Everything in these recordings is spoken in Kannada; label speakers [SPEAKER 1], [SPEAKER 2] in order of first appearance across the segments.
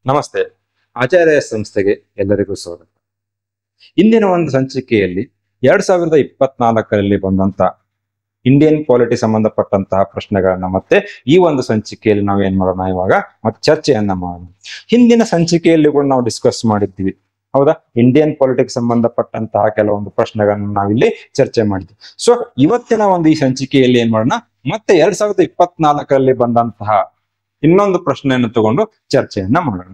[SPEAKER 1] ನಮಸ್ತೆ. ಆಚಾರ್ಯ ಸಂಸ್ಥೆಗೆ ಎಲ್ಲರಿಗೂ ಸ್ವಾಗತ. ಇಂದಿನ ಒಂದು ಸಂಚಿಕೆಯಲ್ಲಿ 2024ರಲ್ಲಿ ಬಂದಂತ ಇಂಡಿಯನ್ ಪಾಲಿಟಿ ಸಂಬಂಧಪಟ್ಟಂತಹ ಪ್ರಶ್ನೆಗಳನ್ನ ಮತ್ತೆ ಈ ಒಂದು ಸಂಚಿಕೆಯಲ್ಲಿ ನಾವು ಏನ್ ಮಾಡೋಣ, ಇವಾಗ ಮತ್ತೆ ಚರ್ಚೆಯನ್ನ ಮಾಡೋಣ. ಹಿಂದಿನ ಸಂಚಿಕೆಯಲ್ಲಿ ಕೂಡ ನಾವು ಡಿಸ್ಕಸ್ ಮಾಡಿದ್ವಿ, ಹೌದಾ? ಇಂಡಿಯನ್ ಪಾಲಿಟಿಕ್ಸ್ ಸಂಬಂಧಪಟ್ಟಂತಹ ಕೆಲವೊಂದು ಪ್ರಶ್ನೆಗಳನ್ನ ನಾವಿಲ್ಲಿ ಚರ್ಚೆ ಮಾಡಿದ್ವಿ. ಸೊ ಇವತ್ತಿನ ಒಂದು ಈ ಸಂಚಿಕೆಯಲ್ಲಿ ಏನ್ ಮಾಡೋಣ, ಮತ್ತೆ 2024ರಲ್ಲಿ ಬಂದಂತಹ ಇನ್ನೊಂದು ಪ್ರಶ್ನೆಯನ್ನು ತಗೊಂಡು ಚರ್ಚೆಯನ್ನ ಮಾಡೋಣ.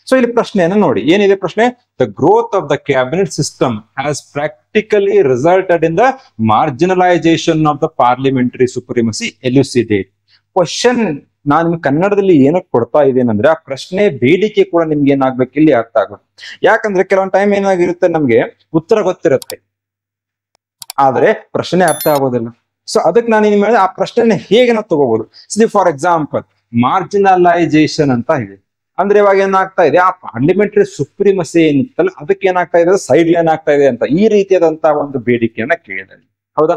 [SPEAKER 1] ಸೊ ಇಲ್ಲಿ ಪ್ರಶ್ನೆಯನ್ನ ನೋಡಿ, ಏನಿದೆ ಪ್ರಶ್ನೆ? The growth of the cabinet system has practically resulted in the marginalization of the parliamentary supremacy elucidate. Question ನಾನು ನಿಮ್ಗೆ ಕನ್ನಡದಲ್ಲಿ ಏನಕ್ಕೆ ಕೊಡ್ತಾ ಇದ್ದೇನೆ ಅಂದ್ರೆ, ಆ ಪ್ರಶ್ನೆ ಬೇಡಿಕೆ ಕೂಡ ನಿಮ್ಗೆ ಏನಾಗ್ಬೇಕು ಇಲ್ಲಿ ಅರ್ಥ ಆಗುತ್ತೆ. ಯಾಕಂದ್ರೆ ಕೆಲವೊಂದು ಟೈಮ್ ಏನಾಗಿರುತ್ತೆ, ನಮ್ಗೆ ಉತ್ತರ ಗೊತ್ತಿರುತ್ತೆ ಆದ್ರೆ ಪ್ರಶ್ನೆ ಅರ್ಥ ಆಗೋದಿಲ್ಲ. ಸೊ ಅದಕ್ಕೆ ನಾನು ನಿಮ್ಗೆ ಆ ಪ್ರಶ್ನೆ ಹೇಗೆ ನಾವು ತಗೋಬಹುದು. ಫಾರ್ ಎಕ್ಸಾಂಪಲ್, ಮಾರ್ಜಿನಲೈಸೇಷನ್ ಅಂತ ಇದೆ ಅಂದ್ರೆ ಇವಾಗ ಏನಾಗ್ತಾ ಇದೆ, ಆ ಪಾರ್ಲಿಮೆಂಟರಿ ಸುಪ್ರೀಮಸಿ ಏನಿತ್ತಲ್ಲ ಅದಕ್ಕೆ ಏನಾಗ್ತಾ ಇದೆ, ಸೈಡ್ ಲೈನ್ ಆಗ್ತಾ ಇದೆ ಅಂತ ಈ ರೀತಿಯಾದಂತಹ ಒಂದು ಬೇಡಿಕೆಯನ್ನ ಕೇಳಿದೆ, ಹೌದಾ?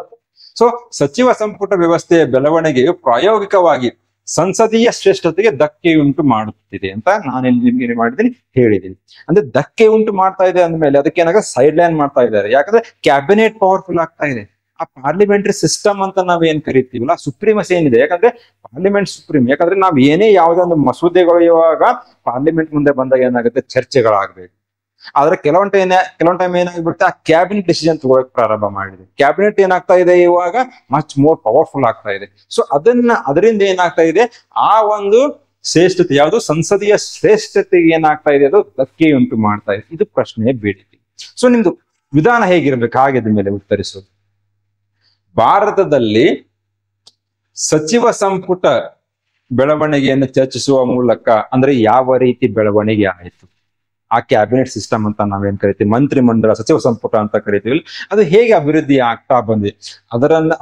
[SPEAKER 1] ಸೊ ಸಚಿವ ಸಂಪುಟ ವ್ಯವಸ್ಥೆಯ ಬೆಳವಣಿಗೆಯು ಪ್ರಾಯೋಗಿಕವಾಗಿ ಸಂಸದೀಯ ಶ್ರೇಷ್ಠತೆಗೆ ಧಕ್ಕೆ ಉಂಟು ಮಾಡುತ್ತಿದೆ ಅಂತ ನಾನು ನಿಮ್ಗೆ ಮಾಡಿದ್ದೀನಿ, ಹೇಳಿದ್ದೀನಿ. ಅಂದ್ರೆ ಧಕ್ಕೆ ಉಂಟು ಮಾಡ್ತಾ ಇದೆ ಅಂದ್ಮೇಲೆ ಅದಕ್ಕೆ ಏನಾಗ ಸೈಡ್ ಲೈನ್ ಮಾಡ್ತಾ ಇದ್ದಾರೆ. ಯಾಕಂದ್ರೆ ಕ್ಯಾಬಿನೆಟ್ ಪವರ್ಫುಲ್ ಆಗ್ತಾ ಇದೆ. ಆ ಪಾರ್ಲಿಮೆಂಟರಿ ಸಿಸ್ಟಮ್ ಅಂತ ನಾವ್ ಏನ್ ಕರಿತೀವಲ್ಲ, ಸುಪ್ರೀಮಸಿ ಏನಿದೆ, ಯಾಕಂದ್ರೆ ಪಾರ್ಲಿಮೆಂಟ್ ಸುಪ್ರೀಂ. ಯಾಕಂದ್ರೆ ನಾವ್ ಏನೇ ಯಾವ್ದೊಂದು ಮಸೂದೆಗಳು ಇವಾಗ ಪಾರ್ಲಿಮೆಂಟ್ ಮುಂದೆ ಬಂದಾಗ ಏನಾಗುತ್ತೆ, ಚರ್ಚೆಗಳಾಗ್ಬೇಕು. ಆದ್ರೆ ಕೆಲವೊಂದು ಟೈಮ್ ಏನಾಗ್ಬಿಡುತ್ತೆ, ಆ ಕ್ಯಾಬಿನೆಟ್ ಡಿಸಿಷನ್ ತಗೊಳಕ್ ಪ್ರಾರಂಭ ಮಾಡಿದೆ. ಕ್ಯಾಬಿನೆಟ್ ಏನಾಗ್ತಾ ಇದೆ ಇವಾಗ ಮಚ್ ಮೋರ್ ಪವರ್ಫುಲ್ ಆಗ್ತಾ ಇದೆ. ಸೊ ಅದರಿಂದ ಏನಾಗ್ತಾ ಇದೆ, ಆ ಒಂದು ಶ್ರೇಷ್ಠತೆ ಯಾವುದು, ಸಂಸದೀಯ ಶ್ರೇಷ್ಠತೆಗೆ ಏನಾಗ್ತಾ ಇದೆ, ಅದು ಧಕ್ಕೆ ಉಂಟು ಮಾಡ್ತಾ ಇದೆ. ಇದು ಪ್ರಶ್ನೆ ಬೇಡಿಕೆ. ಸೊ ನಿಮ್ದು ವಿಧಾನ ಹೇಗಿರ್ಬೇಕು ಹಾಗಿದ ಮೇಲೆ ಉತ್ತರಿಸೋದು. ಭಾರತದಲ್ಲಿ ಸಚಿವ ಸಂಪುಟ ಬೆಳವಣಿಗೆಯನ್ನು ಚರ್ಚಿಸುವ ಮೂಲಕ ಅಂದ್ರೆ ಯಾವ ರೀತಿ ಬೆಳವಣಿಗೆ ಆಯಿತು, ಆ ಕ್ಯಾಬಿನೆಟ್ ಸಿಸ್ಟಮ್ ಅಂತ ನಾವೇನ್ ಕರಿತೀವಿ, ಮಂತ್ರಿಮಂಡಲ ಸಚಿವ ಸಂಪುಟ ಅಂತ ಕರಿತೀವಿ, ಅದು ಹೇಗೆ ಅಭಿವೃದ್ಧಿ ಆಗ್ತಾ ಬಂದಿದೆ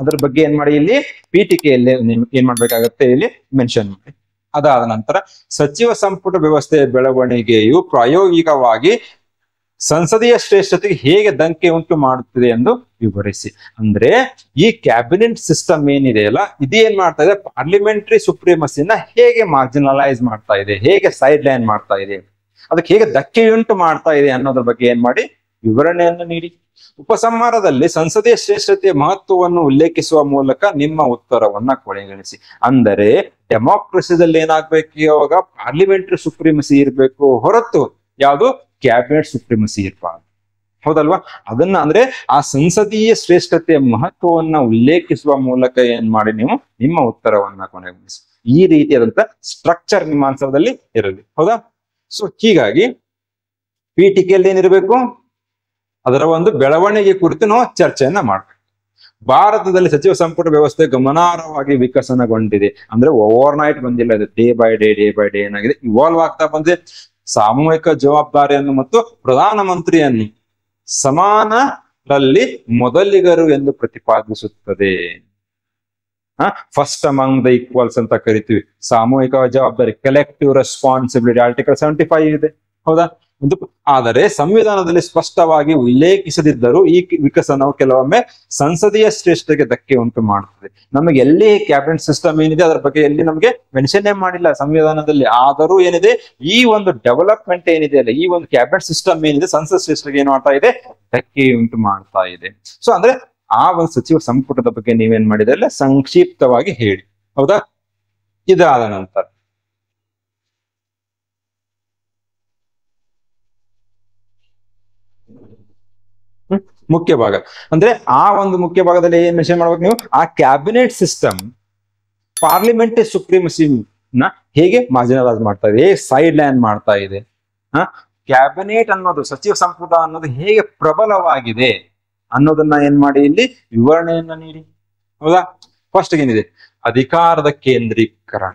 [SPEAKER 1] ಅದರ ಬಗ್ಗೆ ಏನ್ ಮಾಡಿ ಇಲ್ಲಿ ಪೀಠಿಕೆಯಲ್ಲಿ ಏನ್ ಮಾಡ್ಬೇಕಾಗತ್ತೆ, ಇಲ್ಲಿ ಮೆನ್ಷನ್ ಮಾಡಿ. ಅದಾದ ನಂತರ ಸಚಿವ ಸಂಪುಟ ವ್ಯವಸ್ಥೆಯ ಬೆಳವಣಿಗೆಯು ಪ್ರಾಯೋಗಿಕವಾಗಿ ಸಂಸದೀಯ ಶ್ರೇಷ್ಠತೆಗೆ ಹೇಗೆ ಧಕ್ಕೆ ಉಂಟು ಮಾಡುತ್ತಿದೆ ಎಂದು ವಿವರಿಸಿ. ಅಂದ್ರೆ ಈ ಕ್ಯಾಬಿನೆಟ್ ಸಿಸ್ಟಮ್ ಏನಿದೆಯಲ್ಲ, ಇದೇನ್ ಮಾಡ್ತಾ ಇದೆ, ಪಾರ್ಲಿಮೆಂಟರಿ ಸುಪ್ರೀಮಸಿನ ಹೇಗೆ ಮಾರ್ಜಿನಲೈಸ್ ಮಾಡ್ತಾ ಇದೆ, ಹೇಗೆ ಸೈಡ್ ಲೈನ್ ಮಾಡ್ತಾ ಇದೆ, ಅದಕ್ಕೆ ಹೇಗೆ ಧಕ್ಕೆ ಉಂಟು ಮಾಡ್ತಾ ಇದೆ ಅನ್ನೋದ್ರ ಬಗ್ಗೆ ಏನ್ ಮಾಡಿ ವಿವರಣೆಯನ್ನು ನೀಡಿ. ಉಪಸಂಹಾರದಲ್ಲಿ ಸಂಸದೀಯ ಶ್ರೇಷ್ಠತೆಯ ಮಹತ್ವವನ್ನು ಉಲ್ಲೇಖಿಸುವ ಮೂಲಕ ನಿಮ್ಮ ಉತ್ತರವನ್ನ ಕೊನೆಗೊಳಿಸಿ. ಅಂದರೆ ಡೆಮಾಕ್ರಸಿದಲ್ಲಿ ಏನಾಗ್ಬೇಕು, ಇವಾಗ ಪಾರ್ಲಿಮೆಂಟರಿ ಸುಪ್ರೀಮಸಿ ಇರ್ಬೇಕು ಹೊರತು ಯಾವುದು ಕ್ಯಾಬಿನೆಟ್ ಸುಪ್ರೀಮಸಿ ಇರಬಾರ್ದು, ಹೌದಲ್ವಾ? ಅದನ್ನ ಅಂದ್ರೆ ಆ ಸಂಸದೀಯ ಶ್ರೇಷ್ಠತೆಯ ಮಹತ್ವವನ್ನ ಉಲ್ಲೇಖಿಸುವ ಮೂಲಕ ಏನ್ ಮಾಡಿ ನೀವು ನಿಮ್ಮ ಉತ್ತರವನ್ನ ಕೊನೆಗೊಳಿಸಿ. ಈ ರೀತಿಯಾದಂತ ಸ್ಟ್ರಕ್ಚರ್ ನಿಮ್ಮ ಆನ್ಸರ್ದಲ್ಲಿ ಇರಲಿ, ಹೌದಾ? ಸೊ ಹೀಗಾಗಿ ಪೀಠಿಕೆಯಲ್ಲಿ ಏನಿರಬೇಕು, ಅದರ ಒಂದು ಬೆಳವಣಿಗೆ ಕುರಿತು ನಾವು ಚರ್ಚೆಯನ್ನ ಮಾಡ್ಬೇಕು. ಭಾರತದಲ್ಲಿ ಸಚಿವ ಸಂಪುಟ ವ್ಯವಸ್ಥೆ ಗಮನಾರ್ಹವಾಗಿ ವಿಕಸನಗೊಂಡಿದೆ. ಅಂದ್ರೆ ಓವರ್ ನೈಟ್ ಬಂದಿಲ್ಲ, ಇದು ಡೇ ಬೈ ಡೇ ಏನಾಗಿದೆ, ಇವಾಲ್ವ್ ಆಗ್ತಾ ಬಂದಿದೆ. ಸಾಮೂಹಿಕ ಜವಾಬ್ದಾರಿಯನ್ನು ಮತ್ತು ಪ್ರಧಾನಮಂತ್ರಿಯನ್ನು ಸಮಾನರಲ್ಲಿ ಮೊದಲಿಗರು ಎಂದು ಪ್ರತಿಪಾದಿಸುತ್ತದೆ. ಫಸ್ಟ್ ಅಮಂಗ್ ದ ಈಕ್ವಲ್ಸ್ ಅಂತ ಕರಿತೀವಿ. ಸಾಮೂಹಿಕ ಜವಾಬ್ದಾರಿ, ಕಲೆಕ್ಟಿವ್ ರೆಸ್ಪಾನ್ಸಿಬಿಲಿಟಿ, ಆರ್ಟಿಕಲ್ 75 ಇದೆ, ಹೌದಾ? ಆದರೆ ಸಂವಿಧಾನದಲ್ಲಿ ಸ್ಪಷ್ಟವಾಗಿ ಉಲ್ಲೇಖಿಸದಿದ್ದರೂ ಈ ವಿಕಸನವು ಕೆಲವೊಮ್ಮೆ ಸಂಸದೀಯ ಶ್ರೇಷ್ಠತೆಗೆ ಧಕ್ಕೆ ಉಂಟು ಮಾಡುತ್ತದೆ. ನಮಗೆ ಎಲ್ಲಿ ಕ್ಯಾಬಿನೆಟ್ ಸಿಸ್ಟಮ್ ಏನಿದೆ ಅದರ ಬಗ್ಗೆ ಎಲ್ಲಿ ನಮಗೆ ಮೆನ್ಷನ್ ಮಾಡಿಲ್ಲ ಸಂವಿಧಾನದಲ್ಲಿ. ಆದರೂ ಏನಿದೆ, ಈ ಒಂದು ಡೆವಲಪ್ಮೆಂಟ್ ಏನಿದೆ ಅಲ್ಲ, ಈ ಒಂದು ಕ್ಯಾಬಿನೆಟ್ ಸಿಸ್ಟಮ್ ಏನಿದೆ ಸಂಸತ್ ಶ್ರೇಷ್ಠತೆಗೆ ಏನ್ ಮಾಡ್ತಾ ಇದೆ, ಧಕ್ಕೆ ಉಂಟು ಮಾಡ್ತಾ ಇದೆ. ಸೊ ಅಂದ್ರೆ ಆ ಒಂದು ಸಚಿವ ಸಂಪುಟದ ಬಗ್ಗೆ ನೀವೇನ್ ಮಾಡಿದ್ರೆ ಸಂಕ್ಷಿಪ್ತವಾಗಿ ಹೇಳಿ, ಹೌದಾ? ಇದಾದ ನಂತರ ಮುಖ್ಯ ಭಾಗ ಅಂದ್ರೆ ಆ ಒಂದು ಮುಖ್ಯ ಭಾಗದಲ್ಲಿ ಏನ್ ಮೆನ್ಷನ್ ಮಾಡ್ಬೇಕು ನೀವು, ಆ ಕ್ಯಾಬಿನೆಟ್ ಸಿಸ್ಟಮ್ ಪಾರ್ಲಿಮೆಂಟರಿ ಸುಪ್ರೀಮಸಿನ ಹೇಗೆ ಮಾರ್ಜಿನಲೈಸ್ ಮಾಡ್ತಾ ಇದೆ, ಹೇಗೆ ಸೈಡ್ ಲೈನ್ ಮಾಡ್ತಾ ಇದೆ, ಕ್ಯಾಬಿನೆಟ್ ಅನ್ನೋದು ಸಚಿವ ಸಂಪುಟ ಅನ್ನೋದು ಹೇಗೆ ಪ್ರಬಲವಾಗಿದೆ ಅನ್ನೋದನ್ನ ಏನ್ ಮಾಡಿ ಇಲ್ಲಿ ವಿವರಣೆಯನ್ನ ನೀಡಿ, ಹೌದಾ? ಫಸ್ಟ್ ಏನಿದೆ, ಅಧಿಕಾರದ ಕೇಂದ್ರೀಕರಣ,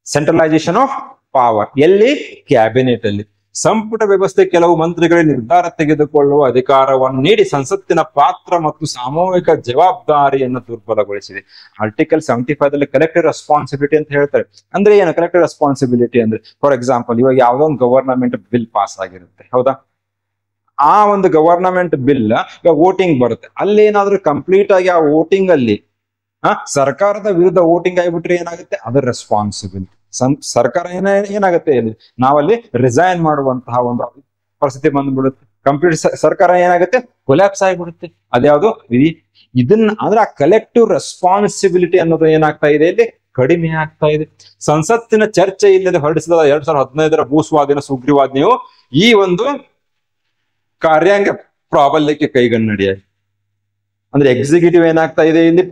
[SPEAKER 1] ಸೆಂಟ್ರಲೈಸೇಷನ್ ಆಫ್ ಪವರ್, ಎಲ್ಲಿ? ಕ್ಯಾಬಿನೆಟ್ ಅಲ್ಲಿ. ಸಂಪುಟ ವ್ಯವಸ್ಥೆ ಕೆಲವು ಮಂತ್ರಿಗಳಿಗೆ ನಿರ್ಧಾರ ತೆಗೆದುಕೊಳ್ಳುವ ಅಧಿಕಾರವನ್ನು ನೀಡಿ ಸಂಸತ್ತಿನ ಪಾತ್ರ ಮತ್ತು ಸಾಮೂಹಿಕ ಜವಾಬ್ದಾರಿಯನ್ನು ದುರ್ಬಲಗೊಳಿಸಿದೆ. ಆರ್ಟಿಕಲ್ 75 ಕಲೆಕ್ಟಿವ್ ರೆಸ್ಪಾನ್ಸಿಬಿಲಿಟಿ ಅಂತ ಹೇಳ್ತಾರೆ. ಅಂದ್ರೆ ಏನು ಕಲೆಕ್ಟಿವ್ ರೆಸ್ಪಾನ್ಸಿಬಿಲಿಟಿ ಅಂದ್ರೆ, ಫಾರ್ ಎಕ್ಸಾಂಪಲ್ ಇವಾಗ ಯಾವ್ದೋ ಒಂದು ಗವರ್ನಮೆಂಟ್ ಬಿಲ್ ಪಾಸ್ ಆಗಿರುತ್ತೆ, ಹೌದಾ? ಆ ಒಂದು ಗವರ್ನಮೆಂಟ್ ಬಿಲ್ ಇವಾಗ ವೋಟಿಂಗ್ ಬರುತ್ತೆ, ಅಲ್ಲಿ ಏನಾದ್ರೂ ಕಂಪ್ಲೀಟ್ ಆಗಿ ಆ ವೋಟಿಂಗ್ ಅಲ್ಲಿ ಸರ್ಕಾರದ ವಿರುದ್ಧ ವೋಟಿಂಗ್ ಆಗಿಬಿಟ್ರೆ ಏನಾಗುತ್ತೆ, ಅದರ ರೆಸ್ಪಾನ್ಸಿಬಿಲಿಟಿ. ಸರ್ಕಾರ ಏನಾಗುತ್ತೆ ಇಲ್ಲಿ ನಾವಲ್ಲಿ ರಿಸೈನ್ ಮಾಡುವಂತಹ ಒಂದು ಪರಿಸ್ಥಿತಿ ಬಂದ್ಬಿಡುತ್ತೆ. ಕಂಪ್ಲೀಟ್ ಸರ್ಕಾರ ಏನಾಗುತ್ತೆ, ಕೊಲ್ಯಾಪ್ಸ್ ಆಗಿಬಿಡುತ್ತೆ. ಅದ್ಯಾವುದು ಇದನ್ನ ಅಂದ್ರೆ ಆ ಕಲೆಕ್ಟಿವ್ ರೆಸ್ಪಾನ್ಸಿಬಿಲಿಟಿ ಅನ್ನೋದು ಏನಾಗ್ತಾ ಇದೆ ಇಲ್ಲಿ ಕಡಿಮೆ ಆಗ್ತಾ ಇದೆ. ಸಂಸತ್ತಿನ ಚರ್ಚೆ ಇಲ್ಲದೆ ಹೊರಡಿಸಿದ 2015 ಭೂಸ್ವಾಧೀನ ಸುಗ್ರೀವಾಜ್ಞೆಯು ಈ ಒಂದು ಕಾರ್ಯಾಂಗ ಪ್ರಾಬಲ್ಯಕ್ಕೆ ಕೈಗನ್ನಡಿಯಾಗಿ ಅಂದ್ರೆ ಎಕ್ಸಿಕ್ಯೂಟಿವ್ ಏನಾಗ್ತಾ ಇದೆ ಇಲ್ಲಿ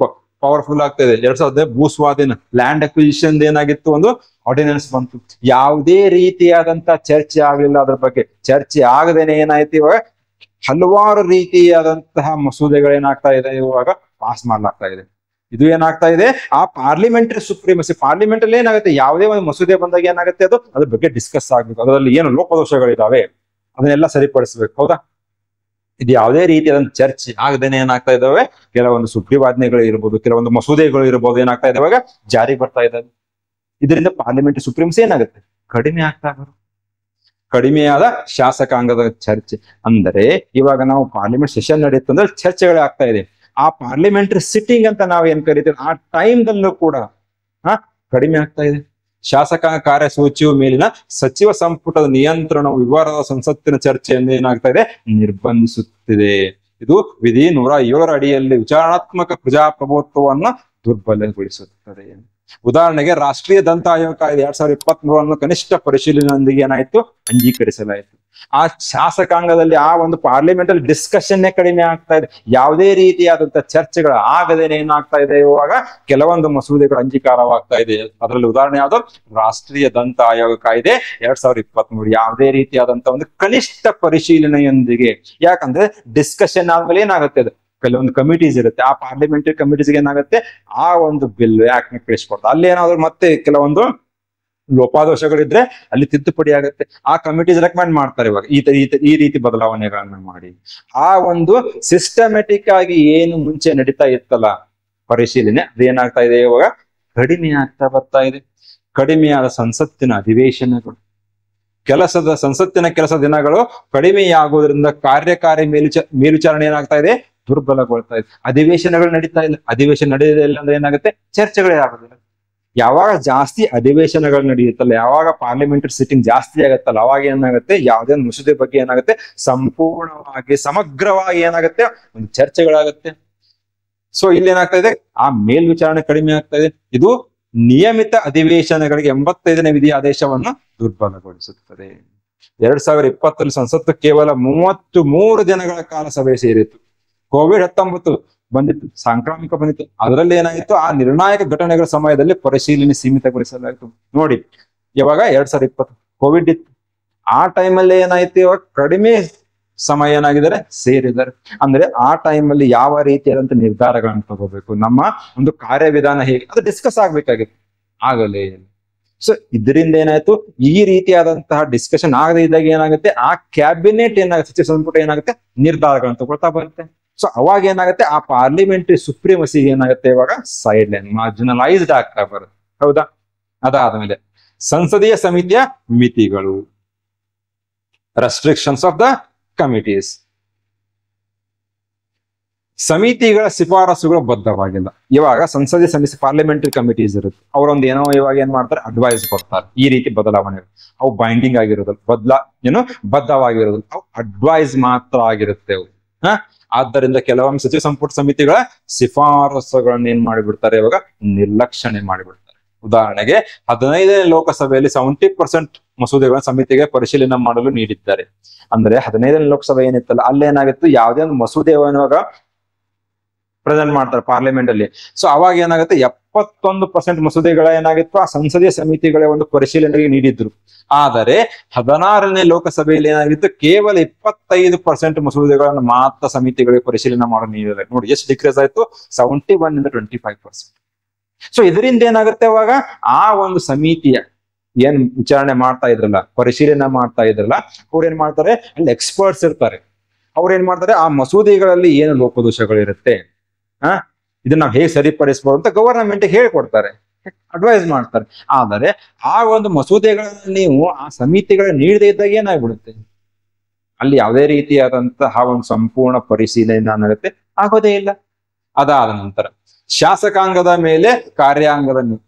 [SPEAKER 1] ಪವರ್ಫುಲ್ ಆಗ್ತಾ ಇದೆ. 2015 ಭೂಸ್ವಾಧೀನ ಲ್ಯಾಂಡ್ ಅಕ್ವಿಸಿಷನ್ ಏನಾಗಿತ್ತು, ಒಂದು ಆರ್ಡಿನೆನ್ಸ್ ಬಂತು. ಯಾವುದೇ ರೀತಿಯಾದಂತ ಚರ್ಚೆ ಆಗ್ಲಿಲ್ಲ, ಅದ್ರ ಬಗ್ಗೆ ಚರ್ಚೆ ಆಗದೇನೆ ಏನಾಯ್ತು, ಇವಾಗ ಹಲವಾರು ರೀತಿಯಾದಂತಹ ಮಸೂದೆಗಳೇನಾಗ್ತಾ ಇದೆ ಇವಾಗ ಪಾಸ್ ಮಾಡ್ಲಾಗ್ತಾ ಇದೆ. ಇದು ಏನಾಗ್ತಾ ಇದೆ, ಆ ಪಾರ್ಲಿಮೆಂಟರಿ ಸುಪ್ರೀಮಸಿ, ಪಾರ್ಲಿಮೆಂಟ್ ಅಲ್ಲಿ ಏನಾಗುತ್ತೆ, ಯಾವುದೇ ಒಂದು ಮಸೂದೆ ಬಂದಾಗ ಏನಾಗುತ್ತೆ ಅದ್ರ ಬಗ್ಗೆ ಡಿಸ್ಕಸ್ ಆಗ್ಬೇಕು. ಅದರಲ್ಲಿ ಏನು ಲೋಪದೋಷಗಳಿದಾವೆ ಅದನ್ನೆಲ್ಲ ಸರಿಪಡಿಸ್ಬೇಕು. ಹೌದಾ, ಇದು ಯಾವುದೇ ರೀತಿಯಾದಂತ ಚರ್ಚೆ ಆಗದೇನೆ ಏನಾಗ್ತಾ ಇದಾವೆ, ಕೆಲವೊಂದು ಸುಗ್ರೀವಾಜ್ಞೆಗಳು ಇರ್ಬೋದು, ಕೆಲವೊಂದು ಮಸೂದೆಗಳು ಇರ್ಬೋದು, ಏನಾಗ್ತಾ ಇದೆ ಇವಾಗ ಜಾರಿ ಬರ್ತಾ ಇದ್ದಾವೆ. ಇದರಿಂದ ಪಾರ್ಲಿಮೆಂಟರಿ ಸುಪ್ರೀಮಸಿ ಏನಾಗುತ್ತೆ, ಕಡಿಮೆ ಆಗ್ತಾ ಬರುತ್ತೆ. ಕಡಿಮೆಯಾದ ಶಾಸಕಾಂಗದ ಚರ್ಚೆ ಅಂದರೆ ಇವಾಗ ನಾವು ಪಾರ್ಲಿಮೆಂಟ್ ಸೆಷನ್ ನಡೆಯುತ್ತಂದ್ರೆ ಚರ್ಚೆಗಳೇ ಆಗ್ತಾ ಇದೆ. ಆ ಪಾರ್ಲಿಮೆಂಟರಿ ಸಿಟ್ಟಿಂಗ್ ಅಂತ ನಾವ್ ಏನ್ ಕರಿತೀವಿ, ಆ ಟೈಮ್ದಲ್ಲೂ ಕೂಡ ಕಡಿಮೆ ಆಗ್ತಾ ಇದೆ. ಶಾಸಕಾಂಗ ಕಾರ್ಯಸೂಚಿಯ ಮೇಲಿನ ಸಚಿವ ಸಂಪುಟದ ನಿಯಂತ್ರಣವು ವಿವಾರದ ಸಂಸತ್ತಿನ ಚರ್ಚೆಯನ್ನು ಏನಾಗ್ತಾ ಇದೆ, ನಿರ್ಬಂಧಿಸುತ್ತಿದೆ. ಇದು ವಿಧಿ 107 ಅಡಿಯಲ್ಲಿ ವಿಚಾರಣಾತ್ಮಕ ಪ್ರಜಾಪ್ರಭುತ್ವವನ್ನು ದುರ್ಬಲಗೊಳಿಸುತ್ತದೆ. ಉದಾಹರಣೆಗೆ ರಾಷ್ಟ್ರೀಯ ದಂತ ಆಯೋಗ ಕಾಯ್ದೆ 2023 ಕನಿಷ್ಠ ಪರಿಶೀಲನೆಯೊಂದಿಗೆ ಏನಾಯ್ತು, ಅಂಗೀಕರಿಸಲಾಯಿತು. ಆ ಶಾಸಕಾಂಗದಲ್ಲಿ ಆ ಒಂದು ಪಾರ್ಲಿಮೆಂಟ್ ಅಲ್ಲಿ ಡಿಸ್ಕಷನ್ನೇ ಕಡಿಮೆ ಆಗ್ತಾ ಇದೆ. ಯಾವುದೇ ರೀತಿಯಾದಂತ ಚರ್ಚೆಗಳು ಆಗದೇನೆ ಏನಾಗ್ತಾ ಇದೆ, ಇವಾಗ ಕೆಲವೊಂದು ಮಸೂದೆಗಳು ಅಂಗೀಕಾರವಾಗ್ತಾ ಇದೆ. ಅದರಲ್ಲಿ ಉದಾಹರಣೆ ಯಾವುದು, ರಾಷ್ಟ್ರೀಯ ದಂತ ಆಯೋಗ ಕಾಯ್ದೆ 2023 ಯಾವುದೇ ರೀತಿಯಾದಂತ ಒಂದು ಕನಿಷ್ಠ ಪರಿಶೀಲನೆಯೊಂದಿಗೆ. ಯಾಕಂದ್ರೆ ಡಿಸ್ಕಷನ್ ಆದ್ಮೇಲೆ ಏನಾಗುತ್ತೆ, ಅದು ಕೆಲವೊಂದು ಕಮಿಟೀಸ್ ಇರುತ್ತೆ, ಆ ಪಾರ್ಲಿಮೆಂಟರಿ ಕಮಿಟೀಸ್ಗೆ ಏನಾಗುತ್ತೆ, ಆ ಒಂದು ಬಿಲ್ ಆಕ್ಟ್ ನ ಕಳಿಸ್ಕೊಡ್ತಾರೆ. ಅಲ್ಲಿ ಏನಾದ್ರು ಮತ್ತೆ ಕೆಲವೊಂದು ಲೋಪಾದೋಷಗಳಿದ್ರೆ ಅಲ್ಲಿ ತಿದ್ದುಪಡಿ ಆಗುತ್ತೆ. ಆ ಕಮಿಟೀಸ್ ರೆಕಮೆಂಡ್ ಮಾಡ್ತಾರೆ ಇವಾಗ ಈ ರೀತಿ ಬದಲಾವಣೆಗಳನ್ನ ಮಾಡಿ. ಆ ಒಂದು ಸಿಸ್ಟಮೆಟಿಕ್ ಆಗಿ ಏನು ಮುಂಚೆ ನಡೀತಾ ಇತ್ತಲ್ಲ ಪರಿಶೀಲನೆ, ಅದೇನಾಗ್ತಾ ಇದೆ ಇವಾಗ ಕಡಿಮೆ ಆಗ್ತಾ ಬರ್ತಾ ಇದೆ. ಕಡಿಮೆಯಾದ ಸಂಸತ್ತಿನ ಅಧಿವೇಶನಗಳು, ಸಂಸತ್ತಿನ ಕೆಲಸ ದಿನಗಳು ಕಡಿಮೆಯಾಗುವುದರಿಂದ ಕಾರ್ಯಕಾರಿ ಮೇಲ್ವಿಚಾರಣೆ ಏನಾಗ್ತಾ ಇದೆ, ದುರ್ಬಲಗೊಳ್ತಾ ಇದೆ. ಅಧಿವೇಶನಗಳು ನಡೀತಾ ಇಲ್ಲ. ಅಧಿವೇಶನ ನಡೆಯದೇ ಇಲ್ಲ ಅಂದ್ರೆ ಏನಾಗುತ್ತೆ, ಚರ್ಚೆಗಳೇ ಆಗೋದಿಲ್ಲ. ಯಾವಾಗ ಜಾಸ್ತಿ ಅಧಿವೇಶನಗಳು ನಡೆಯುತ್ತಲ್ಲ, ಯಾವಾಗ ಪಾರ್ಲಿಮೆಂಟರಿ ಸಿಟ್ಟಿಂಗ್ ಜಾಸ್ತಿ ಆಗತ್ತಲ್ಲ, ಅವಾಗ ಏನಾಗುತ್ತೆ, ಯಾವುದೇ ಮಸೂದೆ ಬಗ್ಗೆ ಏನಾಗುತ್ತೆ, ಸಂಪೂರ್ಣವಾಗಿ ಸಮಗ್ರವಾಗಿ ಏನಾಗುತ್ತೆ, ಒಂದು ಚರ್ಚೆಗಳಾಗುತ್ತೆ. ಸೊ ಇಲ್ಲಿ ಏನಾಗ್ತಾ ಇದೆ, ಆ ಮೇಲ್ವಿಚಾರಣೆ ಕಡಿಮೆ ಆಗ್ತಾ ಇದೆ. ಇದು ನಿಯಮಿತ ಅಧಿವೇಶನಗಳಿಗೆ 85ನೇ ವಿಧಿ ಆದೇಶವನ್ನು ದುರ್ಬಲಗೊಳಿಸುತ್ತದೆ. 2020 ಸಂಸತ್ತು ಕೇವಲ 33 ದಿನಗಳ ಕಾಲ ಸಭೆ ಸೇರಿತ್ತು. COVID-19 ಬಂದಿತ್ತು, ಸಾಂಕ್ರಾಮಿಕ ಬಂದಿತ್ತು. ಅದರಲ್ಲಿ ಏನಾಗಿತ್ತು, ಆ ನಿರ್ಣಾಯಕ ಘಟನೆಗಳ ಸಮಯದಲ್ಲಿ ಪರಿಶೀಲನೆ ಸೀಮಿತಗೊಳಿಸಲಾಯಿತು. ನೋಡಿ, ಇವಾಗ 2020 ಕೋವಿಡ್ ಇತ್ತು, ಆ ಟೈಮಲ್ಲಿ ಏನಾಯ್ತು, ಇವಾಗ ಕಡಿಮೆ ಸಮಯ ಏನಾಗಿದ್ದಾರೆ, ಸೇರಿದ್ದಾರೆ. ಅಂದ್ರೆ ಆ ಟೈಮಲ್ಲಿ ಯಾವ ರೀತಿಯಾದಂತ ನಿರ್ಧಾರಗಳನ್ನು ತಗೋಬೇಕು, ನಮ್ಮ ಒಂದು ಕಾರ್ಯವಿಧಾನ ಹೇಗೆ, ಅದು ಡಿಸ್ಕಸ್ ಆಗ್ಬೇಕಾಗಿತ್ತು, ಆಗಲೇ. ಸೊ ಇದರಿಂದ ಏನಾಯ್ತು, ಈ ರೀತಿಯಾದಂತಹ ಡಿಸ್ಕಷನ್ ಆಗದೇ ಇದ್ದಾಗ ಏನಾಗುತ್ತೆ, ಆ ಕ್ಯಾಬಿನೆಟ್ ಏನಾಗುತ್ತೆ, ಸಚಿವ ಸಂಪುಟ ಏನಾಗುತ್ತೆ, ನಿರ್ಧಾರಗಳನ್ನು ತಗೊಳ್ತಾ ಬರುತ್ತೆ. ಸೊ ಅವಾಗ ಏನಾಗುತ್ತೆ, ಆ ಪಾರ್ಲಿಮೆಂಟರಿ ಸುಪ್ರೀಮಸಿ ಏನಾಗುತ್ತೆ, ಇವಾಗ ಸೈಡ್ ಲೈನ್ ಮಾರ್ಜಿನಲೈಸ್ಡ್ ಆಗ್ತಾ ಬರುತ್ತೆ. ಹೌದಾ, ಅದಾದ್ಮೇಲೆ ಸಂಸದೀಯ ಸಮಿತಿಯ ಮಿತಿಗಳು, ರೆಸ್ಟ್ರಿಕ್ಷನ್ಸ್ ಆಫ್ ದ ಕಮಿಟೀಸ್. ಸಮಿತಿಗಳ ಶಿಫಾರಸುಗಳು ಬದ್ಧವಾಗಿಲ್ಲ. ಇವಾಗ ಸಂಸದೀಯ ಸಮಿತಿ ಪಾರ್ಲಿಮೆಂಟರಿ ಕಮಿಟೀಸ್ ಇರುತ್ತೆ, ಅವರೊಂದು ಏನೋ ಇವಾಗ ಏನ್ ಮಾಡ್ತಾರೆ, ಅಡ್ವೈಸ್ ಕೊಡ್ತಾರೆ. ಈ ರೀತಿ ಬದಲಾವಣೆ ಅವು ಬೈಂಡಿಂಗ್ ಆಗಿರೋದಿಲ್ಲ, ಬದ್ಧವಾಗಿರೋದಿಲ್ಲ, ಅವು ಅಡ್ವೈಸ್ ಮಾತ್ರ ಆಗಿರುತ್ತೆ ಅವು. ಆದ್ದರಿಂದ ಕೆಲವೊಮ್ಮೆ ಸಚಿವ ಸಂಪುಟ ಸಮಿತಿಗಳ ಶಿಫಾರಸುಗಳನ್ನ ಏನ್ ಮಾಡಿಬಿಡ್ತಾರೆ, ಇವಾಗ ನಿರ್ಲಕ್ಷಣೆ ಮಾಡಿಬಿಡ್ತಾರೆ. ಉದಾಹರಣೆಗೆ 15ನೇ ಲೋಕಸಭೆಯಲ್ಲಿ 70% ಮಸೂದೆಗಳನ್ನ ಸಮಿತಿಗೆ ಪರಿಶೀಲನೆ ಮಾಡಲು ನೀಡಿದ್ದಾರೆ. ಅಂದ್ರೆ 15ನೇ ಲೋಕಸಭೆ ಏನಿತ್ತಲ್ಲ, ಅಲ್ಲೇನಾಗಿತ್ತು, ಯಾವುದೇ ಒಂದು ಮಸೂದೆಯನ್ನು ಪ್ರೆಸೆಂಟ್ ಮಾಡ್ತಾರೆ ಪಾರ್ಲಿಮೆಂಟ್ ಅಲ್ಲಿ. ಸೊ ಅವಾಗ ಏನಾಗುತ್ತೆ, 71% ಮಸೂದೆಗಳ ಏನಾಗಿತ್ತು, ಆ ಸಂಸದೀಯ ಸಮಿತಿಗಳ ಒಂದು ಪರಿಶೀಲನೆಗೆ ನೀಡಿದ್ರು. ಆದರೆ 16ನೇ ಲೋಕಸಭೆಯಲ್ಲಿ ಏನಾಗಿತ್ತು, ಕೇವಲ 25% ಮಸೂದೆಗಳನ್ನು ಮಾತ್ರ ಸಮಿತಿಗಳಿಗೆ ಪರಿಶೀಲನೆ ಮಾಡಲು ನೀಡಿದ್ದಾರೆ. ನೋಡಿ ಎಷ್ಟು ಡಿಕ್ರೀಸ್ ಆಯ್ತು, 71 ಇಂದ 25%. ಸೊ ಇದರಿಂದ ಏನಾಗುತ್ತೆ, ಅವಾಗ ಆ ಒಂದು ಸಮಿತಿಯ ಏನ್ ವಿಚಾರಣೆ ಮಾಡ್ತಾ ಇದ್ರಲ್ಲ, ಪರಿಶೀಲನೆ ಮಾಡ್ತಾ ಇದ್ರಲ್ಲ, ಅವ್ರು ಏನ್ ಮಾಡ್ತಾರೆ, ಅಲ್ಲಿ ಎಕ್ಸ್ಪರ್ಟ್ಸ್ ಇರ್ತಾರೆ. ಅವ್ರು ಏನ್ ಮಾಡ್ತಾರೆ, ಆ ಮಸೂದೆಗಳಲ್ಲಿ ಏನು ಲೋಪದೋಷಗಳಿರುತ್ತೆ, ಇದನ್ನ ನಾವು ಹೇಗೆ ಸರಿಪಡಿಸಬಹುದು ಅಂತ ಗವರ್ನಮೆಂಟ್ ಹೇಳ್ಕೊಡ್ತಾರೆ, ಅಡ್ವೈಸ್ ಮಾಡ್ತಾರೆ. ಆದರೆ ಆ ಒಂದು ಮಸೂದೆಗಳನ್ನ ನೀವು ಆ ಸಮಿತಿಗಳ ನೀಡದೇ ಇದ್ದಾಗ ಏನಾಗ್ಬಿಡುತ್ತೆ, ಅಲ್ಲಿ ಯಾವುದೇ ರೀತಿಯಾದಂತಹ ಒಂದು ಸಂಪೂರ್ಣ ಪರಿಶೀಲನೆ ಅನ್ನತ್ತೆ ಆಗೋದೇ ಇಲ್ಲ. ಅದಾದ ನಂತರ ಶಾಸಕಾಂಗದ ಮೇಲೆ ಕಾರ್ಯಾಂಗದ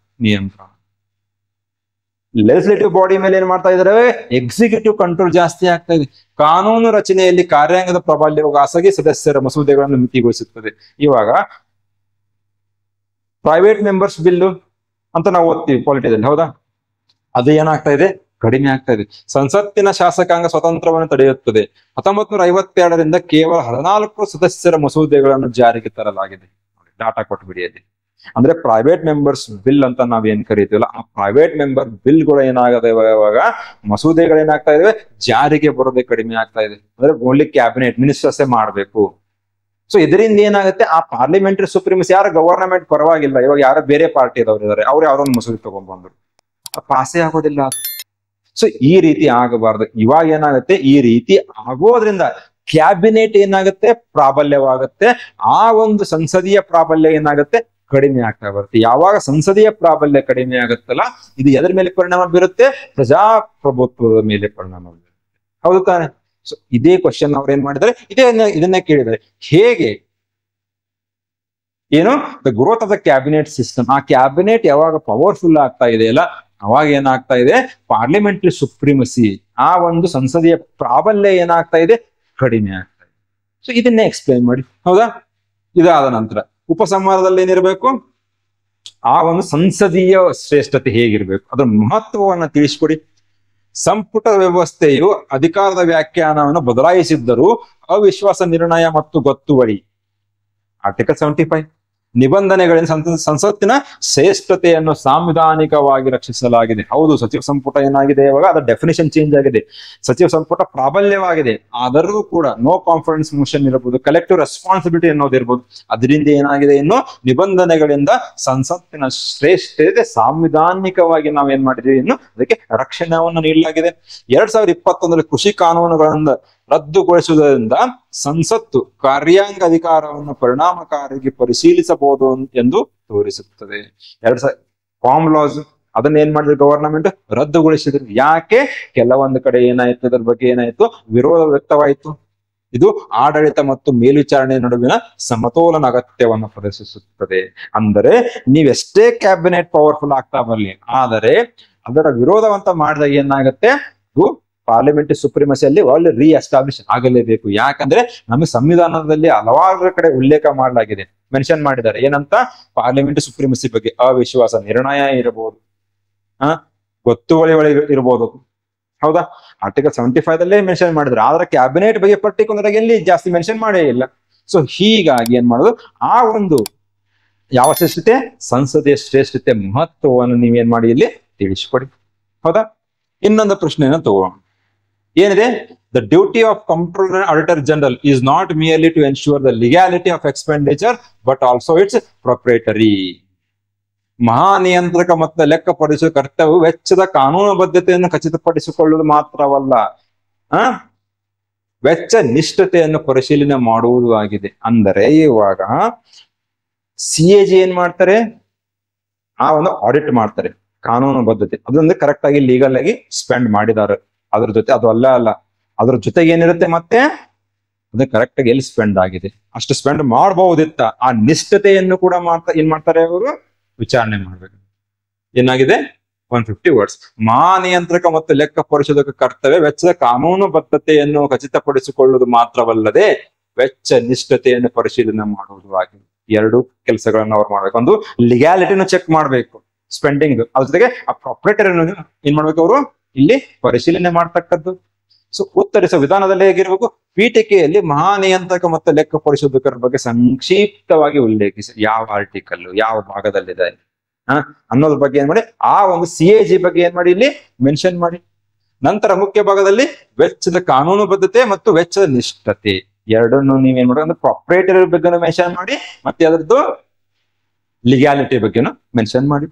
[SPEAKER 1] ನಿಯಂತ್ರಣ. ಲೆಜಿಸ್ಲೇಟಿವ್ ಬಾಡಿ ಮೇಲೆ ಏನ್ ಮಾಡ್ತಾ ಇದಾರೆ, ಎಕ್ಸಿಕ್ಯೂಟಿವ್ ಕಂಟ್ರೋಲ್ ಜಾಸ್ತಿ ಆಗ್ತಾ ಇದೆ. ಕಾನೂನು ರಚನೆಯಲ್ಲಿ ಕಾರ್ಯಾಂಗದ ಪ್ರಾಬಲ್ಯ ಖಾಸಗಿ ಸದಸ್ಯರ ಮಸೂದೆಗಳನ್ನು ಮಿತಿಗೊಳಿಸುತ್ತದೆ. ಇವಾಗ ಪ್ರೈವೇಟ್ ಮೆಂಬರ್ಸ್ ಬಿಲ್ ಅಂತ ನಾವು ಓದ್ತೀವಿ ಪಾಲಿಟಿದಲ್ಲಿ, ಹೌದಾ? ಅದು ಏನಾಗ್ತಾ ಇದೆ, ಕಡಿಮೆ ಆಗ್ತಾ ಇದೆ. ಸಂಸತ್ತಿನ ಶಾಸಕಾಂಗ ಸ್ವತಂತ್ರವನ್ನು ತಡೆಯುತ್ತದೆ. 1952ರಿಂದ ಕೇವಲ 14 ಸದಸ್ಯರ ಮಸೂದೆಗಳನ್ನು ಜಾರಿಗೆ ತರಲಾಗಿದೆ. ಡಾಟಾ ಕೊಟ್ಬಿಡಿ ಅಲ್ಲಿ. ಅಂದ್ರೆ ಪ್ರೈವೇಟ್ ಮೆಂಬರ್ಸ್ ಬಿಲ್ ಅಂತ ನಾವ್ ಏನ್ ಕರಿತೀವಲ್ಲ, ಆ ಪ್ರೈವೇಟ್ ಮೆಂಬರ್ ಬಿಲ್ಗಳು ಏನಾಗದೆ ಇವಾಗ ಮಸೂದೆಗಳು ಏನಾಗ್ತಾ ಇದಾವೆ, ಜಾರಿಗೆ ಬರೋದೇ ಕಡಿಮೆ ಆಗ್ತಾ ಇದೆ. ಅಂದ್ರೆ ಓನ್ಲಿ ಕ್ಯಾಬಿನೆಟ್ ಮಿನಿಸ್ಟರ್ಸೇ ಮಾಡ್ಬೇಕು. ಸೊ ಇದರಿಂದ ಏನಾಗುತ್ತೆ, ಆ ಪಾರ್ಲಿಮೆಂಟರಿ ಸುಪ್ರೀಮಸಿ ಯಾರು ಗವರ್ನಮೆಂಟ್ ಪರವಾಗಿಲ್ಲ, ಇವಾಗ ಯಾರೋ ಬೇರೆ ಪಾರ್ಟಿ ಇದಾವ್ರು ಇದಾರೆ, ಅವ್ರು ಯಾವ್ದೊಂದು ಮಸೂದೆ ತಗೊಂಡ್ಬಂದ್ರು, ಪಾಸೇ ಆಗೋದಿಲ್ಲ. ಸೊ ಈ ರೀತಿ ಆಗಬಾರ್ದು. ಇವಾಗ ಏನಾಗುತ್ತೆ, ಈ ರೀತಿ ಆಗೋದ್ರಿಂದ ಕ್ಯಾಬಿನೆಟ್ ಏನಾಗುತ್ತೆ, ಪ್ರಾಬಲ್ಯವಾಗುತ್ತೆ. ಆ ಒಂದು ಸಂಸದೀಯ ಪ್ರಾಬಲ್ಯ ಏನಾಗುತ್ತೆ, ಕಡಿಮೆ ಆಗ್ತಾ ಬರುತ್ತೆ. ಯಾವಾಗ ಸಂಸದೀಯ ಪ್ರಾಬಲ್ಯ ಕಡಿಮೆ ಆಗುತ್ತಲ್ಲ, ಇದು ಎದರ ಮೇಲೆ ಪರಿಣಾಮ ಬೀರುತ್ತೆ, ಪ್ರಜಾಪ್ರಭುತ್ವದ ಮೇಲೆ ಪರಿಣಾಮ ಬೀರುತ್ತೆ. ಹೌದು ತಾನೆ? ಸೊ ಇದೇ ಕ್ವಶನ್ ಅವ್ರು ಏನ್ ಮಾಡಿದ್ದಾರೆ, ಇದನ್ನೇ ಕೇಳಿದ್ದಾರೆ. ಹೇಗೆ ಏನು the growth of the cabinet system, ಆ ಕ್ಯಾಬಿನೆಟ್ ಯಾವಾಗ ಪವರ್ಫುಲ್ ಆಗ್ತಾ ಇದೆಯಲ್ಲ, ಅವಾಗ ಏನಾಗ್ತಾ ಇದೆ, ಪಾರ್ಲಿಮೆಂಟರಿ ಸುಪ್ರೀಮಸಿ, ಆ ಒಂದು ಸಂಸದೀಯ ಪ್ರಾಬಲ್ಯ ಏನಾಗ್ತಾ ಇದೆ, ಕಡಿಮೆ ಆಗ್ತಾ ಇದೆ. ಸೊ ಇದನ್ನೇ ಎಕ್ಸ್ಪ್ಲೈನ್ ಮಾಡಿ, ಹೌದಾ? ಇದಾದ ನಂತರ ಉಪಸಂಹಾರದಲ್ಲಿ ಏನಿರ್ಬೇಕು, ಆ ಒಂದು ಸಂಸದೀಯ ಶ್ರೇಷ್ಠತೆ ಹೇಗಿರ್ಬೇಕು, ಅದರ ಮಹತ್ವವನ್ನು ತಿಳಿಸ್ಕೊಡಿ. ಸಂಪುಟ ವ್ಯವಸ್ಥೆಯು ಅಧಿಕಾರದ ವ್ಯಾಖ್ಯಾನವನ್ನು ಬದಲಾಯಿಸಿದ್ದರೂ ಅವಿಶ್ವಾಸ ನಿರ್ಣಯ ಮತ್ತು ಗೊತ್ತುವಳಿ, ಆರ್ಟಿಕಲ್ 75 ನಿಬಂಧನೆಗಳಿಂದ ಸಂಸತ್ತಿನ ಶ್ರೇಷ್ಠತೆಯನ್ನು ಸಾಂವಿಧಾನಿಕವಾಗಿ ರಕ್ಷಿಸಲಾಗಿದೆ. ಹೌದು, ಸಚಿವ ಸಂಪುಟ ಏನಾಗಿದೆ, ಇವಾಗ ಅದರ ಡೆಫಿನೇಷನ್ ಚೇಂಜ್ ಆಗಿದೆ. ಸಚಿವ ಸಂಪುಟ ಪ್ರಾಬಲ್ಯವಾಗಿದೆ, ಆದರೂ ಕೂಡ ನೋ ಕಾನ್ಫಿಡೆನ್ಸ್ ಮೋಷನ್ ಇರಬಹುದು, ಕಲೆಕ್ಟಿವ್ ರೆಸ್ಪಾನ್ಸಿಬಿಲಿಟಿ ಅನ್ನೋದಿರ್ಬೋದು. ಅದರಿಂದ ಏನಾಗಿದೆ, ಇನ್ನು ನಿಬಂಧನೆಗಳಿಂದ ಸಂಸತ್ತಿನ ಶ್ರೇಷ್ಠತೆ ಸಾಂವಿಧಾನಿಕವಾಗಿ ನಾವೇನ್ ಮಾಡಿದೀವಿ, ಇನ್ನು ಅದಕ್ಕೆ ರಕ್ಷಣೆಯನ್ನು ನೀಡಲಾಗಿದೆ. 2021 ಕೃಷಿ ಕಾನೂನುಗಳಿಂದ ರದ್ದುಗೊಳಿಸುವುದರಿಂದ ಸಂಸತ್ತು ಕಾರ್ಯಾಂಗ ಅಧಿಕಾರವನ್ನು ಪರಿಣಾಮಕಾರಿಯಾಗಿ ಪರಿಶೀಲಿಸಬಹುದು ಎಂದು ತೋರಿಸುತ್ತದೆ. ಫಾರ್ಮ್ ಲಾಸ್ ಅದನ್ನ ಏನ್ ಮಾಡಿದ್ರು, ಗವರ್ನಮೆಂಟ್ ರದ್ದುಗೊಳಿಸಿದ್ರು. ಯಾಕೆ? ಕೆಲವೊಂದು ಕಡೆ ಏನಾಯ್ತು, ಅದ್ರ ಬಗ್ಗೆ ಏನಾಯ್ತು, ವಿರೋಧ ವ್ಯಕ್ತವಾಯಿತು. ಇದು ಆಡಳಿತ ಮತ್ತು ಮೇಲ್ವಿಚಾರಣೆ ನಡುವಿನ ಸಮತೋಲನ ಅಗತ್ಯವನ್ನು ಪ್ರದರ್ಶಿಸುತ್ತದೆ. ಅಂದರೆ ನೀವೆಷ್ಟೇ ಕ್ಯಾಬಿನೆಟ್ ಪವರ್ಫುಲ್ ಆಗ್ತಾ ಬರಲಿ, ಆದರೆ ಅದರ ವಿರೋಧವಂತ ಮಾಡಿದಾಗ ಏನಾಗುತ್ತೆ, ಇದು ಪಾರ್ಲಿಮೆಂಟರಿ ಸುಪ್ರೀಮಸಿಯಲ್ಲಿ ಒಳ್ಳೆ ರೀ ಎಸ್ಟಾಬ್ಲಿಷ್ ಆಗಲೇಬೇಕು. ಯಾಕಂದ್ರೆ ನಮಗೆ ಸಂವಿಧಾನದಲ್ಲಿ ಹಲವಾರು ಕಡೆ ಉಲ್ಲೇಖ ಮಾಡಲಾಗಿದೆ, ಮೆನ್ಷನ್ ಮಾಡಿದ್ದಾರೆ. ಏನಂತ? ಪಾರ್ಲಿಮೆಂಟರಿ ಸುಪ್ರೀಮಸಿ ಬಗ್ಗೆ ಅವಿಶ್ವಾಸ ನಿರ್ಣಯ ಇರಬಹುದು, ಗೊತ್ತುವಳಿ ಇರಬಹುದು, ಹೌದಾ? ಆರ್ಟಿಕಲ್ 75 ಮೆನ್ಷನ್ ಮಾಡಿದ್ರು. ಆದ್ರೆ ಕ್ಯಾಬಿನೆಟ್ ಬಗ್ಗೆ ಪರ್ಟಿಕ್ಯುಲರ್ ಆಗಿ ಎಲ್ಲಿ ಜಾಸ್ತಿ ಮೆನ್ಷನ್ ಮಾಡೇ ಇಲ್ಲ. ಸೊ ಹೀಗಾಗಿ ಏನ್ ಮಾಡೋದು, ಆ ಒಂದು ಯಾವ ಶ್ರೇಷ್ಠತೆ, ಸಂಸದೀಯ ಶ್ರೇಷ್ಠತೆ ಮಹತ್ವವನ್ನು ನೀವೇನ್ ಮಾಡಿ ಇಲ್ಲಿ ತಿಳಿಸ್ಕೊಡಿ, ಹೌದಾ? ಇನ್ನೊಂದು ಪ್ರಶ್ನೆಯನ್ನು ತಗೋಣ. ಏನಿದೆ, the duty of controller and auditor general is not merely to ensure the legality of expenditure but also its proprietary. ಮಹಾನಿಯಂತ್ರಕ ಮತ್ತು ಲೆಕ್ಕಪಡಿಸುವ ಕರ್ತವ್ಯ ವೆಚ್ಚದ ಕಾನೂನುಬದ್ಧತೆಯನ್ನು ಖಚಿತಪಡಿಸಿಕೊಳ್ಳುವುದು ಮಾತ್ರವಲ್ಲ, ವೆಚ್ಚ ನಿಷ್ಠತೆಯನ್ನು ಪರಿಶೀಲನೆ ಮಾಡುವುದು ಆಗಿದೆ. ಅಂದರೆ ಇವಾಗ CAG ಏನ್ ಮಾಡ್ತಾರೆ, ಆ ಒಂದು ಆಡಿಟ್ ಮಾಡ್ತಾರೆ, ಕಾನೂನು ಬದ್ಧತೆ ಅದೊಂದು ಕರೆಕ್ಟ್ ಆಗಿ ಲೀಗಲ್ ಆಗಿ ಸ್ಪೆಂಡ್ ಮಾಡಿದ್ದಾರೆ. ಅದ್ರ ಜೊತೆ ಅದು ಅಲ್ಲ, ಅದ್ರ ಜೊತೆಗೆ ಏನಿರುತ್ತೆ, ಮತ್ತೆ ಅದು ಕರೆಕ್ಟ್ ಆಗಿ ಎಲ್ಲಿ ಸ್ಪೆಂಡ್ ಆಗಿದೆ, ಅಷ್ಟು ಸ್ಪೆಂಡ್ ಮಾಡಬಹುದಿತ್ತ, ಆ ನಿಷ್ಠತೆಯನ್ನು ಕೂಡ ಏನ್ ಮಾಡ್ತಾರೆ ಅವರು, ವಿಚಾರಣೆ ಮಾಡ್ಬೇಕು. ಏನಾಗಿದೆ, 150 ವರ್ಡ್ಸ್. ಮಹಾನಿಯಂತ್ರಕ ಮತ್ತು ಲೆಕ್ಕ ಪರಿಶೋಧಕ ಕರ್ತವ್ಯ ವೆಚ್ಚದ ಕಾನೂನು ಬದ್ಧತೆಯನ್ನು ಖಚಿತಪಡಿಸಿಕೊಳ್ಳುವುದು ಮಾತ್ರವಲ್ಲದೆ ವೆಚ್ಚ ನಿಷ್ಠತೆಯನ್ನು ಪರಿಶೀಲನೆ ಮಾಡುವುದು ಆಗಿದೆ. ಎರಡು ಕೆಲಸಗಳನ್ನ ಅವ್ರು ಮಾಡ್ಬೇಕು. ಒಂದು ಲಿಗ್ಯಾಲಿಟಿನ ಚೆಕ್ ಮಾಡ್ಬೇಕು, ಸ್ಪೆಂಡಿಂಗ್, ಅದ್ರ ಜೊತೆಗೆ ಆ ಪ್ರಾಪರ್ಟಿ ಏನ್ ಮಾಡ್ಬೇಕು, ಅವರು ಇಲ್ಲಿ ಪರಿಶೀಲನೆ ಮಾಡ್ತಕ್ಕದ್ದು. ಸೊ ಉತ್ತರಿಸುವ ವಿಧಾನದಲ್ಲಿ ಹೇಗಿರ್ಬೇಕು, ಪೀಠಿಕೆಯಲ್ಲಿ ಮಹಾನಿಯಂತ್ರಕ ಮತ್ತು ಲೆಕ್ಕ ಪರಿಶೋಧಕರ ಬಗ್ಗೆ ಸಂಕ್ಷಿಪ್ತವಾಗಿ ಉಲ್ಲೇಖಿಸಿ, ಯಾವ ಆರ್ಟಿಕಲ್ ಯಾವ ಭಾಗದಲ್ಲಿದೆ ಅನ್ನೋದ್ರ ಬಗ್ಗೆ ಏನ್ ಮಾಡಿ, ಆ ಒಂದು CAG ಬಗ್ಗೆ ಏನ್ ಮಾಡಿ ಇಲ್ಲಿ ಮೆನ್ಷನ್ ಮಾಡಿ. ನಂತರ ಮುಖ್ಯ ಭಾಗದಲ್ಲಿ ವೆಚ್ಚದ ಕಾನೂನು ಬದ್ಧತೆ ಮತ್ತು ವೆಚ್ಚದ ನಿಷ್ಠತೆ ಎರಡನ್ನು ನೀವೇನ್ ಮಾಡಿ, ಅಂದ್ರೆ ಪ್ರಾಪರ್ಟಿ ಬಗ್ಗೆ ಮೆನ್ಷನ್ ಮಾಡಿ, ಮತ್ತೆ ಅದರದ್ದು ಲಿಗ್ಯಾಲಿಟಿ ಬಗ್ಗೆನು ಮೆನ್ಷನ್ ಮಾಡಿ.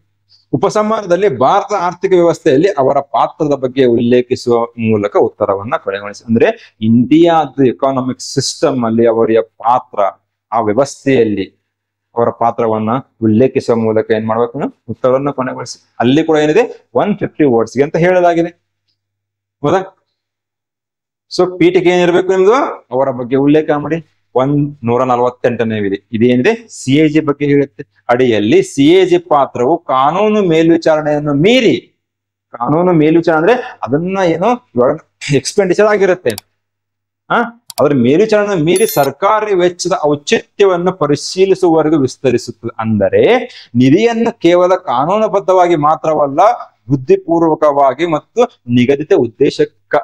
[SPEAKER 1] ಉಪಸಂಹಾರದಲ್ಲಿ ಭಾರತ ಆರ್ಥಿಕ ವ್ಯವಸ್ಥೆಯಲ್ಲಿ ಅವರ ಪಾತ್ರದ ಬಗ್ಗೆ ಉಲ್ಲೇಖಿಸುವ ಮೂಲಕ ಉತ್ತರವನ್ನ ಕೊನೆಗೊಳಿಸಿ. ಅಂದ್ರೆ ಇಂಡಿಯಾದ ಎಕಾನಾಮಿಕ್ ಸಿಸ್ಟಮ್ ಅಲ್ಲಿ ಅವರ ಪಾತ್ರ, ಆ ವ್ಯವಸ್ಥೆಯಲ್ಲಿ ಅವರ ಪಾತ್ರವನ್ನ ಉಲ್ಲೇಖಿಸುವ ಮೂಲಕ ಏನ್ ಮಾಡ್ಬೇಕು, ಉತ್ತರವನ್ನ ಕೊನೆಗೊಳಿಸಿ. ಅಲ್ಲಿ ಕೂಡ ಏನಿದೆ, 150 ವರ್ಡ್ಸ್ಗೆ ಅಂತ ಹೇಳಲಾಗಿದೆ, ಹೌದಾ? ಸೊ ಪೀಠಿಕೆ ಏನಿರ್ಬೇಕು ನಿಮ್ದು, ಅವರ ಬಗ್ಗೆ ಉಲ್ಲೇಖ ಮಾಡಿ. 148ನೇ ವಿಧಿ ಇದೇನಿದೆ, CAG ಬಗ್ಗೆ ಹೇಳುತ್ತೆ. ಅಡಿಯಲ್ಲಿ CAG ಪಾತ್ರವು ಕಾನೂನು ಮೇಲ್ವಿಚಾರಣೆಯನ್ನು ಮೀರಿ ಕಾನೂನು ಮೇಲ್ವಿಚಾರಣೆ ಅಂದ್ರೆ ಅದನ್ನ ಏನೋ ಎಕ್ಸ್ಪೆಂಡಿಚರ್ ಆಗಿರುತ್ತೆ. ಅದ್ರ ಮೇಲ್ವಿಚಾರಣೆ ಮೀರಿ ಸರ್ಕಾರಿ ವೆಚ್ಚದ ಔಚಿತ್ಯವನ್ನು ಪರಿಶೀಲಿಸುವವರೆಗೂ ವಿಸ್ತರಿಸುತ್ತದೆ. ಅಂದರೆ ನಿಧಿಯನ್ನು ಕೇವಲ ಕಾನೂನುಬದ್ಧವಾಗಿ ಮಾತ್ರವಲ್ಲ, ಬುದ್ಧಿಪೂರ್ವಕವಾಗಿ ಮತ್ತು ನಿಗದಿತ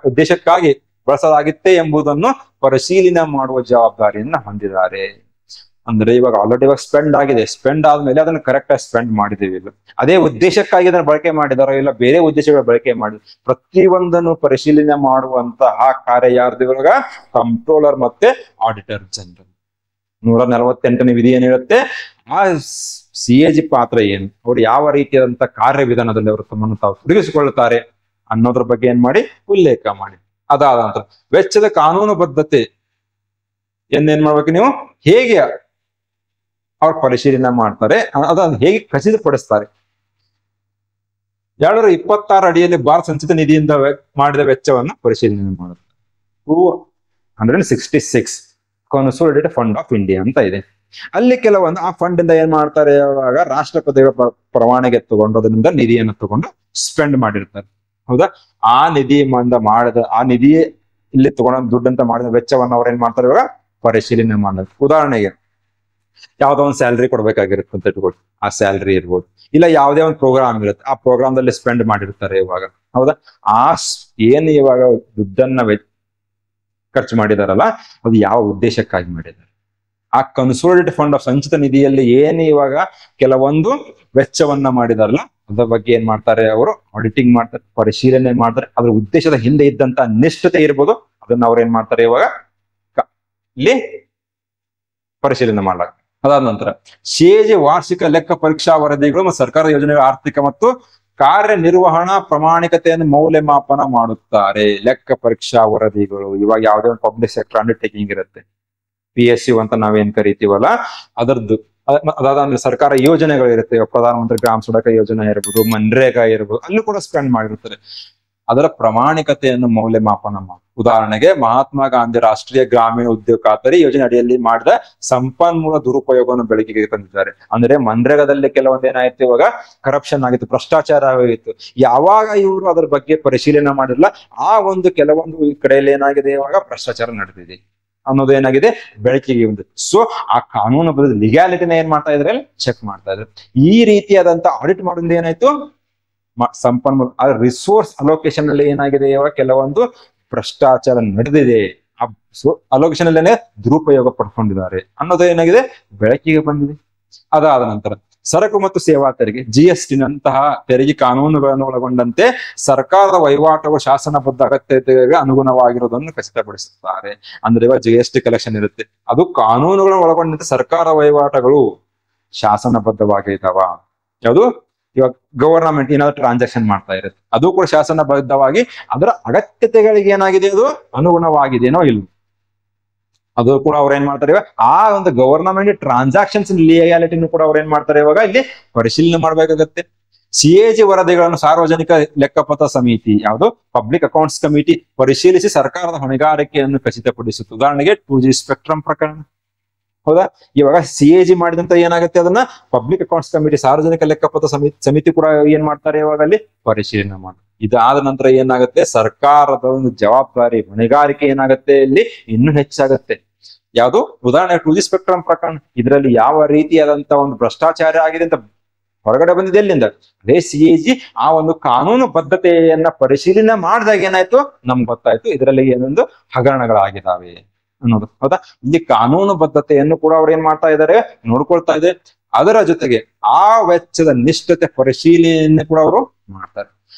[SPEAKER 1] ಉದ್ದೇಶಕ್ಕಾಗಿ ಬಳಸಲಾಗುತ್ತೆ ಎಂಬುದನ್ನು ಪರಿಶೀಲನೆ ಮಾಡುವ ಜವಾಬ್ದಾರಿಯನ್ನ ಹೊಂದಿದ್ದಾರೆ. ಅಂದ್ರೆ ಇವಾಗ ಆಲ್ರೆಡಿ ಸ್ಪೆಂಡ್ ಆಗಿದೆ, ಸ್ಪೆಂಡ್ ಆದ್ಮೇಲೆ ಅದನ್ನ ಕರೆಕ್ಟ್ ಆಗಿ ಸ್ಪೆಂಡ್ ಮಾಡಿದೀವಿ ಇಲ್ಲ, ಅದೇ ಉದ್ದೇಶಕ್ಕಾಗಿ ಅದನ್ನ ಬಳಕೆ ಮಾಡಿದಾರೋ ಇಲ್ಲ ಬೇರೆ ಉದ್ದೇಶಗಳ ಬಳಕೆ ಮಾಡಿ ಪ್ರತಿಯೊಂದನ್ನು ಪರಿಶೀಲನೆ ಮಾಡುವಂತಹ ಕಾರ್ಯ ಯಾರ್ದು ಇವಾಗ? ಕಂಟ್ರೋಲರ್ ಮತ್ತೆ ಆಡಿಟರ್ ಜನರಲ್. 148ನೇ ವಿಧಿ ಏನಿರುತ್ತೆ, ಆ CAG ಪಾತ್ರ ಏನು, ಅವ್ರು ಯಾವ ರೀತಿಯಾದಂತ ಕಾರ್ಯವಿಧಾನದಲ್ಲಿ ಅವರು ತಮ್ಮನ್ನು ತಾವು ತೊಡಗಿಸಿಕೊಳ್ಳುತ್ತಾರೆ ಅನ್ನೋದ್ರ ಬಗ್ಗೆ ಏನ್ ಮಾಡಿ ಉಲ್ಲೇಖ ಮಾಡಿ. ಅದಾದ ನಂತರ ವೆಚ್ಚದ ಕಾನೂನುಬದ್ಧತೆ ಏನ್ ಮಾಡ್ಬೇಕು ನೀವು, ಹೇಗೆ ಅವ್ರು ಪರಿಶೀಲನೆ ಮಾಡ್ತಾರೆ, ಅದನ್ನು ಹೇಗೆ ಖಚಿತಪಡಿಸ್ತಾರೆ. 226 ಅಡಿಯಲ್ಲಿ ಭಾರತ ಸಂಚಿತ ನಿಧಿಯಿಂದ ಮಾಡಿದ ವೆಚ್ಚವನ್ನು ಪರಿಶೀಲನೆ ಮಾಡುತ್ತೆ. 266 ಕನ್ಸಾಲಿಡೇಟೆಡ್ ಫಂಡ್ ಆಫ್ ಇಂಡಿಯಾ ಅಂತ ಇದೆ. ಅಲ್ಲಿ ಕೆಲವೊಂದು ಆ ಫಂಡ್ ಇಂದ ಏನ್ ಮಾಡ್ತಾರೆ, ಇವಾಗ ರಾಷ್ಟ್ರಪತಿಗಳ ಪರವಾನಗಿ ತಗೊಂಡು ಅದರಿಂದ ನಿಧಿಯನ್ನು ತಗೊಂಡು ಸ್ಪೆಂಡ್ ಮಾಡಿರ್ತಾರೆ. ಹೌದಾ? ಆ ನಿಧಿ ಇಲ್ಲಿ ತಗೊಂಡ ದುಡ್ಡಂತ ಮಾಡಿದ ವೆಚ್ಚವನ್ನು ಅವ್ರು ಏನ್ ಮಾಡ್ತಾರೆ, ಇವಾಗ ಪರಿಶೀಲನೆ ಮಾಡೋದು. ಉದಾಹರಣೆಗೆ ಯಾವ್ದೋ ಒಂದು ಸ್ಯಾಲ್ರಿ ಕೊಡ್ಬೇಕಾಗಿರುತ್ತೆ ಅಂತ ಇಟ್ಕೊಳ್ಳಿ, ಆ ಸ್ಯಾಲ್ರಿ ಇರ್ಬೋದು, ಇಲ್ಲ ಯಾವುದೇ ಒಂದು ಪ್ರೋಗ್ರಾಮ್ ಇರುತ್ತೆ, ಆ ಪ್ರೋಗ್ರಾಮ್ದಲ್ಲಿ ಸ್ಪೆಂಡ್ ಮಾಡಿರ್ತಾರೆ ಇವಾಗ. ಹೌದಾ? ಏನು ಇವಾಗ ದುಡ್ಡನ್ನ ಖರ್ಚು ಮಾಡಿದಾರಲ್ಲ, ಅದು ಯಾವ ಉದ್ದೇಶಕ್ಕಾಗಿ ಮಾಡಿದ್ದಾರೆ, ಆ ಕನ್ಸಾಲಿಡೇಟೆಡ್ ಫಂಡ್ ಆಫ್ ಸಂಚಿತ ನಿಧಿಯಲ್ಲಿ ಏನು ಇವಾಗ ಕೆಲವೊಂದು ವೆಚ್ಚವನ್ನ ಮಾಡಿದಾರಲ್ಲ ಅದ್ರ ಬಗ್ಗೆ ಏನ್ ಮಾಡ್ತಾರೆ, ಅವರು ಆಡಿಟಿಂಗ್ ಮಾಡ್ತಾರೆ, ಪರಿಶೀಲನೆ ಮಾಡ್ತಾರೆ. ಅದ್ರ ಉದ್ದೇಶದ ಹಿಂದೆ ಇದ್ದಂತ ನಿಷ್ಠತೆ ಇರ್ಬೋದು, ಅದನ್ನ ಅವ್ರು ಏನ್ ಮಾಡ್ತಾರೆ ಇವಾಗ ಇಲ್ಲಿ ಪರಿಶೀಲನೆ ಮಾಡಲಾಗುತ್ತೆ. ಅದಾದ ನಂತರ CAG ವಾರ್ಷಿಕ ಲೆಕ್ಕ ಪರೀಕ್ಷಾ ವರದಿಗಳು ಮತ್ತು ಸರ್ಕಾರ ಯೋಜನೆಗಳ ಆರ್ಥಿಕ ಮತ್ತು ಕಾರ್ಯನಿರ್ವಹಣಾ ಪ್ರಾಮಾಣಿಕತೆಯನ್ನು ಮೌಲ್ಯಮಾಪನ ಮಾಡುತ್ತಾರೆ. ಲೆಕ್ಕ ಪರೀಕ್ಷಾ ವರದಿಗಳು ಇವಾಗ ಯಾವುದೇ ಒಂದು ಪಬ್ಲಿಕ್ ಸೆಕ್ಟರ್ ಅಂಡರ್ಟೇಕಿಂಗ್ ಇರುತ್ತೆ, PSU ಅಂತ ನಾವೇನ್ ಕರಿತೀವಲ್ಲ ಅದರದ್ದು. ಅದಾದ್ರೆ ಸರ್ಕಾರ ಯೋಜನೆಗಳು ಇರುತ್ತೆ, ಪ್ರಧಾನಮಂತ್ರಿ ಗ್ರಾಮ ಸಡಕ ಯೋಜನೆ ಇರ್ಬೋದು, ಮನ್ರೇಗಾ ಇರ್ಬೋದು, ಅಲ್ಲೂ ಕೂಡ ಸ್ಪೆಂಡ್ ಮಾಡಿರ್ತಾರೆ. ಅದರ ಪ್ರಾಮಾಣಿಕತೆಯನ್ನು ಮೌಲ್ಯಮಾಪನ ಮಾಡಿ. ಉದಾಹರಣೆಗೆ ಮಹಾತ್ಮ ಗಾಂಧಿ ರಾಷ್ಟ್ರೀಯ ಗ್ರಾಮೀಣ ಉದ್ಯೋಗ ಖಾತರಿ ಯೋಜನೆ ಅಡಿಯಲ್ಲಿ ಮಾಡಿದ ಸಂಪನ್ಮೂಲ ದುರುಪಯೋಗವನ್ನು ಬೆಳಕಿಗೆ ತಂದಿದ್ದಾರೆ. ಅಂದ್ರೆ ಮನ್ರೇಗಾದಲ್ಲಿ ಕೆಲವೊಂದು ಏನಾಯ್ತು, ಇವಾಗ ಕರಪ್ಷನ್ ಆಗಿತ್ತು, ಭ್ರಷ್ಟಾಚಾರ ಆಗಿತ್ತು. ಯಾವಾಗ ಇವರು ಅದರ ಬಗ್ಗೆ ಪರಿಶೀಲನೆ ಮಾಡಿರಲ್ಲ, ಆ ಒಂದು ಕೆಲವೊಂದು ಕಡೆಯಲ್ಲಿ ಏನಾಗಿದೆ, ಇವಾಗ ಭ್ರಷ್ಟಾಚಾರ ನಡೆದಿದೆ ಅನ್ನೋದು ಏನಾಗಿದೆ ಬೆಳಕಿಗೆ ಬಂದಿದೆ. ಸೊ ಆ ಕಾನೂನು ಬದ್ಧ ಲಿಗ್ಯಾಲಿಟಿನ ಏನ್ ಮಾಡ್ತಾ ಇದ್ರೆ ಚೆಕ್ ಮಾಡ್ತಾ ಇದ್ದಾರೆ. ಈ ರೀತಿಯಾದಂತ ಆಡಿಟ್ ಮಾಡೋದ್ರಿಂದ ಏನಾಯ್ತು, ಸಂಪನ್ಮೂಲ ರಿಸೋರ್ಸ್ ಅಲೋಕೇಶನ್ ಅಲ್ಲಿ ಏನಾಗಿದೆ, ಇವಾಗ ಕೆಲವೊಂದು ಭ್ರಷ್ಟಾಚಾರ ನಡೆದಿದೆ, ಆ ಅಲೋಕೇಶನ್ ಅಲ್ಲೇನೆ ದುರುಪಯೋಗ ಪಡ್ಕೊಂಡಿದ್ದಾರೆ ಅನ್ನೋದು ಏನಾಗಿದೆ ಬೆಳಕಿಗೆ ಬಂದಿದೆ. ಅದಾದ ನಂತರ ಸರಕು ಮತ್ತು ಸೇವಾ ತೆರಿಗೆ GST ನಂತಹ ತೆರಿಗೆ ಕಾನೂನುಗಳನ್ನು ಒಳಗೊಂಡಂತೆ ಸರ್ಕಾರದ ವಹಿವಾಟುಗಳು ಶಾಸನಬದ್ಧ ಅಗತ್ಯತೆಗೆ ಅನುಗುಣವಾಗಿರುವುದನ್ನು ಖಚಿತಪಡಿಸುತ್ತಾರೆ. ಅಂದ್ರೆ ಇವಾಗ GST ಕಲೆಕ್ಷನ್ ಇರುತ್ತೆ, ಅದು ಕಾನೂನುಗಳನ್ನು ಒಳಗೊಂಡಂತೆ ಸರ್ಕಾರ ವಹಿವಾಟುಗಳು ಶಾಸನಬದ್ಧವಾಗಿದ್ದಾವ. ಯಾವುದು ಇವಾಗ ಗವರ್ನಮೆಂಟ್ ಏನಾದ್ರು ಟ್ರಾನ್ಸಾಕ್ಷನ್ ಮಾಡ್ತಾ ಇರುತ್ತೆ, ಅದು ಕೂಡ ಶಾಸನಬದ್ಧವಾಗಿ ಅದರ ಅಗತ್ಯತೆಗಳಿಗೆ ಏನಾಗಿದೆ, ಅದು ಅನುಗುಣವಾಗಿದೆಯೋ ಇಲ್ಲ, ಅದು ಕೂಡ ಅವ್ರು ಏನ್ ಮಾಡ್ತಾರೆ ಇವಾಗ ಆ ಒಂದು ಗವರ್ನಮೆಂಟ್ ಟ್ರಾನ್ಸಾಕ್ಷನ್ಸ್ ಲೀಗಾಲಿಟಿನೂ ಕೂಡ ಅವ್ರು ಏನ್ ಮಾಡ್ತಾರೆ ಇವಾಗ ಇಲ್ಲಿ ಪರಿಶೀಲನೆ ಮಾಡ್ಬೇಕಾಗತ್ತೆ. CAG ವರದಿಗಳನ್ನು ಸಾರ್ವಜನಿಕ ಲೆಕ್ಕಪತ್ರ ಸಮಿತಿ, ಯಾವುದು ಪಬ್ಲಿಕ್ ಅಕೌಂಟ್ಸ್ ಕಮಿಟಿ ಪರಿಶೀಲಿಸಿ ಸರ್ಕಾರದ ಹೊಣೆಗಾರಿಕೆಯನ್ನು ಖಚಿತಪಡಿಸುತ್ತೆ. ಉದಾಹರಣೆಗೆ 2G ಸ್ಪೆಕ್ಟ್ರಮ್ ಪ್ರಕರಣ. ಹೌದಾ? ಇವಾಗ CAG ಮಾಡಿದಂತ ಏನಾಗುತ್ತೆ, ಅದನ್ನ ಪಬ್ಲಿಕ್ ಅಕೌಂಟ್ಸ್ ಕಮಿಟಿ ಸಾರ್ವಜನಿಕ ಲೆಕ್ಕಪತ್ರ ಸಮಿತಿ ಕೂಡ ಏನ್ ಮಾಡ್ತಾರೆ ಇವಾಗ ಅಲ್ಲಿ ಪರಿಶೀಲನೆ ಮಾಡಿ. ಇದಾದ ನಂತರ ಏನಾಗುತ್ತೆ, ಸರ್ಕಾರದ ಒಂದು ಜವಾಬ್ದಾರಿ ಹೊಣೆಗಾರಿಕೆ ಏನಾಗುತ್ತೆ ಇಲ್ಲಿ ಇನ್ನೂ ಹೆಚ್ಚಾಗತ್ತೆ. ಯಾವುದು? ಉದಾಹರಣೆ 2G ಸ್ಪೆಕ್ಟ್ರಮ್ ಪ್ರಕರಣ, ಇದರಲ್ಲಿ ಯಾವ ರೀತಿಯಾದಂತ ಒಂದು ಭ್ರಷ್ಟಾಚಾರ ಆಗಿದೆ ಅಂತ ಹೊರಗಡೆ ಬಂದಿದೆ. ಎಲ್ಲಿಂದ? ಅದೇ CAG ಆ ಒಂದು ಕಾನೂನು ಬದ್ಧತೆಯನ್ನ ಪರಿಶೀಲನೆ ಮಾಡಿದಾಗ ಏನಾಯ್ತು, ನಮ್ಗೆ ಗೊತ್ತಾಯ್ತು ಇದರಲ್ಲಿ ಏನೊಂದು ಹಗರಣಗಳಾಗಿದ್ದಾವೆ ಅನ್ನೋದು. ಹೌದಾ? ಇಲ್ಲಿ ಕಾನೂನು ಬದ್ಧತೆಯನ್ನು ಕೂಡ ಅವ್ರು ಏನ್ ಮಾಡ್ತಾ ಇದ್ದಾರೆ, ನೋಡ್ಕೊಳ್ತಾ ಇದೆ. ಅದರ ಜೊತೆಗೆ ಆ ವೆಚ್ಚದ ನಿಷ್ಠತೆ ಪರಿಶೀಲನೆ ಕೂಡ ಅವರು ಮಾಡ್ತಾರೆ.